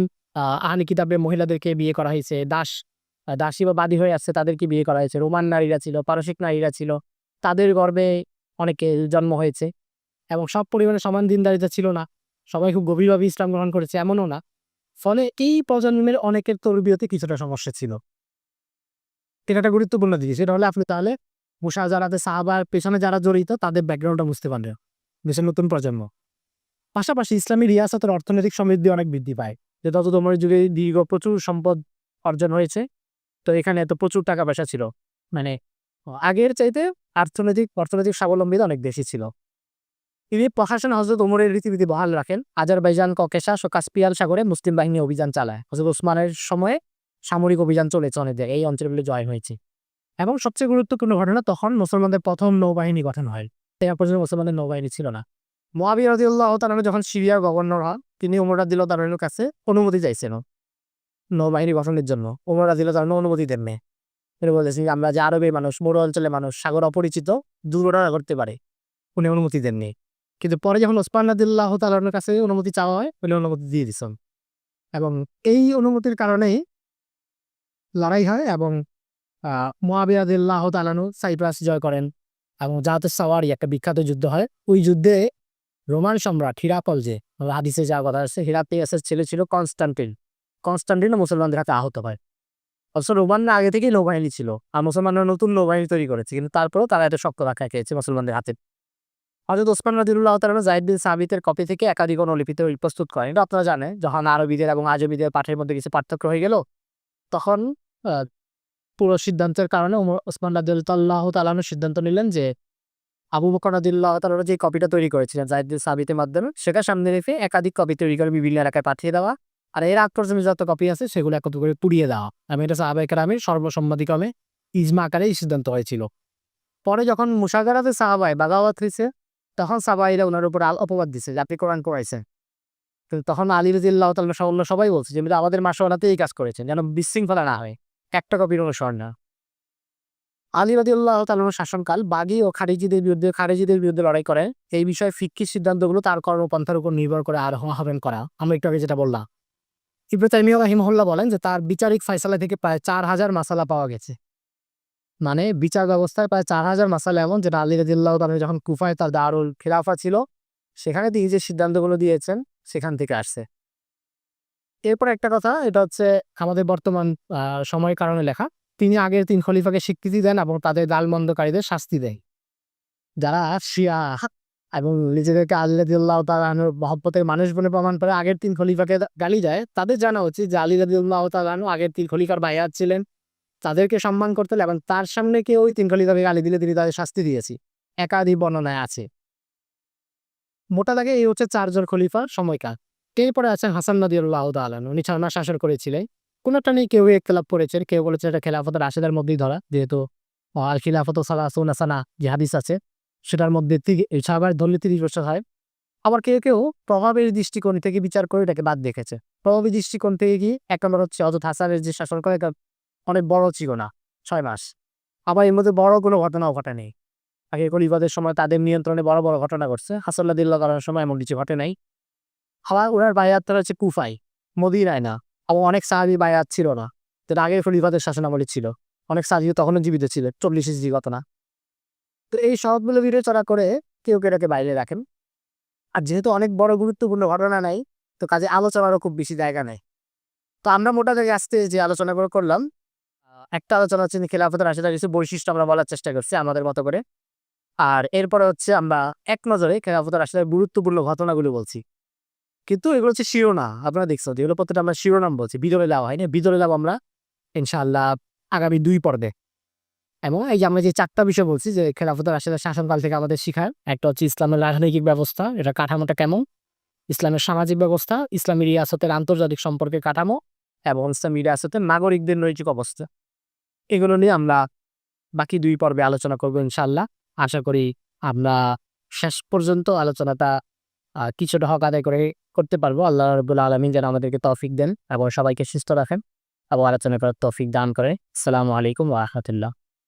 আহলি কিতাবের মহিলাদেরকে বিয়ে করা হয়েছে, দাসী বা বাদী হয়ে আসছে তাদেরকে বিয়ে করা হয়েছে, রোমান নারীরা ছিল, পারসিক নারীরা ছিল, তাদের গর্ভে অনেকে জন্ম হয়েছে। এবং সব পরিবারে সমান দিনদারিতা ছিল না, সবাই খুব গভীরভাবে ইসলাম গ্রহণ করেছে এমনও না। ফলে এই প্রজন্মের অনেকের তরবিয়তে কিছুটা সমস্যা ছিল। এটা একটা গুরুত্বপূর্ণ জিনিস। এটা হলে আপনি তাহলে মুশাজারাতে সাহাবার পেছনে যারা জড়িত তাদের ব্যাকগ্রাউন্ডটা বুঝতে পারবেন, দেশের নতুন প্রজন্ম। পাশাপাশি ইসলামী রিয়াসতের অর্থনৈতিক সমৃদ্ধি অনেক বৃদ্ধি পায়, যে তত তোমার যুগে দীর্ঘ প্রচুর সম্পদ অর্জন হয়েছে। তো এখানে এত প্রচুর টাকা পয়সা ছিল, মানে আগের চাইতে অর্থনৈতিক স্বাবলম্বিতা অনেক বেশি ছিল। তিনি প্রশাসন হযরত ওমরের রীতিনীতি বহাল রাখেন। আজারবাইজান, ককেশাস ও কাস্পিয়ান সাগরে মুসলিম বাহিনী অভিযান চালায়। হযরত ওসমানের সময়ে সামরিক অভিযান চলেছে অনেক জায়গায়, এই অঞ্চলগুলো জয় হয়েছে। এবং সবচেয়ে গুরুত্বপূর্ণ ঘটনা, তখন মুসলমানদের প্রথম নৌবাহিনী গঠন হয়। এর পর্যন্ত মুসলমানদের নৌবাহিনী ছিল না। মুআবিয়া রাদিয়াল্লাহু তাআলা যখন সিরিয়ার গভর্নর হন, তিনি ওমর রাদিয়াল্লাহু তাআলার কাছে অনুমতি চাইছেন নৌবাহিনী গঠনের জন্য। ওমর রাদিয়াল্লাহু তাআলা অনুমতি দেননি। তিনি বলেছেন আমরা যে আরবের মানুষ, মরু অঞ্চলের মানুষ, সাগর অপরিচিত, দুর্ঘটনা ঘটতে পারে, উনি অনুমতি দেননি। কিন্তু পরে যখন ওসমান রাদিয়াল্লাহু তাআলার কাছে অনুমতি চাওয়া হয়, উনি অনুমতি দিয়ে দিয়েছেন। এবং এই অনুমতির কারণেই লড়াই হয় এবং মুআবিয়া রাদিয়াল্লাহু তাআলা সাইপ্রাস জয় করেন এবং জাহাতুস সাওয়ারি একটা বিখ্যাত যুদ্ধ হয়। ওই যুদ্ধে রোমান সম্রাট হিরাকল, যে হাদিসে যা কথা আছে, হিরাক্লিয়াসের ছেলে ছিল কনস্টান্টিন। কনস্টান্টিনও মুসলমানদের হাতে আহত হয়। অবশ্য রোমানরা আগে থেকেই নৌবাহিনী ছিল আর মুসলমানরা নতুন নৌবাহিনী তৈরি করেছে, কিন্তু তারপরেও তারা এটা শক্ত রাখা খেয়েছে মুসলমানদের হাতে। হযরত ওসমান রাদিয়াল্লাহু তাআলা যায়েদ বিন সাবিতের কপি থেকে একাধিক অনুলিপি প্রস্তুত করেন। এটা আপনারা জানেন, যখন আরবিদের এবং আজমিদের পাঠের মধ্যে কিছু পার্থক্য হয়ে গেল, তখন পুরো সিদ্ধান্তের কারণে ওসমান রাদিয়াল্লাহু তাআলা সিদ্ধান্ত নিলেন যে আবু বকর রাদিয়াল্লাহু তাআলা যে কপিটা তৈরি করেছিলেন যায়েদ বিন সাবিতের মাধ্যমে, সেটা সামনে রেখে একাধিক কপি তৈরি করে বিভিন্ন এলাকায় পাঠিয়ে দেওয়া, আর এর আগ পর্যন্ত যত কপি আছে সেগুলো একত্র করে পুড়িয়ে দেওয়া। এবং এটা সাহাবায়ে কেরামের সর্বসম্মতিক্রমে ইজমা আকারে সিদ্ধান্ত হয়েছিল। পরে যখন মুশাজারাতে সাহাবায়ে বাগাওয়াত হয়েছে, তখন সাহাবাইরা ওনার উপর অপবাদ দিছে যে আপনি কোরআন পড়াইছেন। কিন্তু তখন আলী রাদিয়াল্লাহু তাআলা সবাই বলছে যে আমাদের মাশওয়ারাতে এই কাজ করেছেন, যেন বিশৃঙ্খলা না হয়, একটা কপির অনুসরণ না। আলী রাদিয়াল্লাহু তাআলার শাসনকাল বাগী ও খারিজিদের বিরুদ্ধে লড়াই করে। এই বিষয়ে ফিকহি সিদ্ধান্তগুলো তার কর্মপন্থার উপর নির্ভর করে আর হবেন করা। আমরা একটু আগে যেটা বললাম, ইবনে তাইমিয়া রাহিমাহুল্লাহ বলেন যে তার বিচারিক ফায়সালা থেকে প্রায় ৪,০০০ মাসালা পাওয়া গেছে। মানে বিচার ব্যবস্থায় প্রায় ৪,০০০ মাসালা এমন, যেটা আলী রাদিয়াল্লাহু তাআলা যখন কুফায় তার দারুল খিলাফা ছিল, সেখানে তিনি যে সিদ্ধান্তগুলো দিয়েছেন সেখান থেকে আসছে। এরপর একটা কথা, এটা হচ্ছে আমাদের বর্তমান সময়ের কারণে লেখা। তিনি আগের ৩ খলিফাকে স্বীকৃতি দেন এবং তাদের গালমন্দকারীদের শাস্তি দেয়। যারা শিয়া এবং নিজেদেরকে আলী রাদিয়াল্লাহু তাআলা আনহুর মহব্বতের মানুষ বলে প্রমাণ করে আগের ৩ খলিফাকে গালি দেয়, তাদের জানা উচিত যে আলী রাদিয়াল্লাহু তাআলা আনহু আগের ৩ খলিফার বায়াত ছিলেন, তাদেরকে সম্মান করতে হলে এবং তার সামনে কেউ ওই ৩ খলিফাকে গালি দিলে তিনি তাদের শাস্তি দিয়েছি। একাধিক বর্ণনায় আছে। মোটা দাগে এই হচ্ছে ৪ জন খলিফার সময়কাল। এরপরে আছেন হাসান রাদিয়াল্লাহু তাআলা আনহু। উনি ৬ মাস শাসন করেছিলেন। কোনটা নিয়ে কেউ ইখতিলাফ করেছেন, কেউ বলেছে এটা খেলাফতের রাশেদার মধ্যেই ধরা। যেহেতু আল খিলাফাতু সালাসুনা সানা যে হাদিস আছে সেটার মধ্যে সাহাবায় ধরলে ৩০ বছর হয়। আবার কেউ প্রভাবের দৃষ্টিকোণ থেকে বিচার করে এটাকে বাদ দেখেছে। প্রভাবের দৃষ্টিকোণ থেকে কি ১ নম্বর হচ্ছে হযরত হাসানের যে শাসনকাল এটা অনেক বড় ছিল না, ৬ মাস। আবার এর মধ্যে বড় কোনো ঘটনাও ঘটে নাই। আগে খলিফাদের সময় তাদের নিয়ন্ত্রণে বড় ঘটনা ঘটছে। হাসান রাদিয়াল্লাহু তাআলার সময় এমন কিছু ঘটে নাই। আবার উনার বায়াতটা হচ্ছে কুফায়, মদিনায় না। আবার অনেক সাহাবী বায়াত ছিল না। যেটা আগের খলিফাদের শাসনামলে ছিল। অনেক সাহাবী তখনও জীবিত ছিলেন। ৪০ হিজরি ঘটনা। তো এই সবগুলো বিবেচনা করে কেউ এটাকে বাইরে রাখেন। আর যেহেতু অনেক বড় গুরুত্বপূর্ণ ঘটনা নাই, তো কাজে আলোচনারও খুব বেশি জায়গা নেই। তো আমরা মোটা দাগে আজকে যে আলোচনাগুলো করলাম, একটা আলোচনা হচ্ছে খেলাফতের রাশেদার কিছু বৈশিষ্ট্য আমরা বলার চেষ্টা করছি আমাদের মতো করে। আর এরপরে হচ্ছে আমরা এক নজরে খেলাফতের রাশেদার গুরুত্বপূর্ণ ঘটনাগুলো বলছি। কিন্তু এগুলো হচ্ছে শিরোনাম। আপনারা দেখছেন যেগুলো প্রত্যেকটা আমরা শিরোনাম বলছি। ভিতরে যাওয়া হয়নি। ভিতরে যাবো আমরা ইনশাআল্লাহ আগামী ২ পর্বে। এবং এই যে আমরা যে ৪ টা বিষয় বলছি যে খেলাফতের রাশেদার শাসনকাল থেকে আমাদের শিখার, একটা হচ্ছে ইসলামের রাজনৈতিক ব্যবস্থা, এটা কাঠামোটা কেমন? ইসলামের সামাজিক ব্যবস্থা, ইসলামী রিয়াসতের আন্তর্জাতিক সম্পর্কের কাঠামো এবং ইসলামী রিয়াসতের নাগরিকদের নৈতিক অবস্থা। এগুলো নিয়ে আমরা বাকি ২ পর্বে আলোচনা করব ইনশাআল্লাহ। আশা করি আমরা শেষ পর্যন্ত আলোচনাটা কিছুটা হক আদায় করতে পারবো। আল্লাহ রাব্বুল আলামিন যেন আমাদেরকে তৌফিক দেন এবং সবাইকে সুস্থ রাখেন এবং আলোচনা করার তৌফিক দান করেন। আসসালামু আলাইকুম ওয়া রাহমাতুল্লাহ।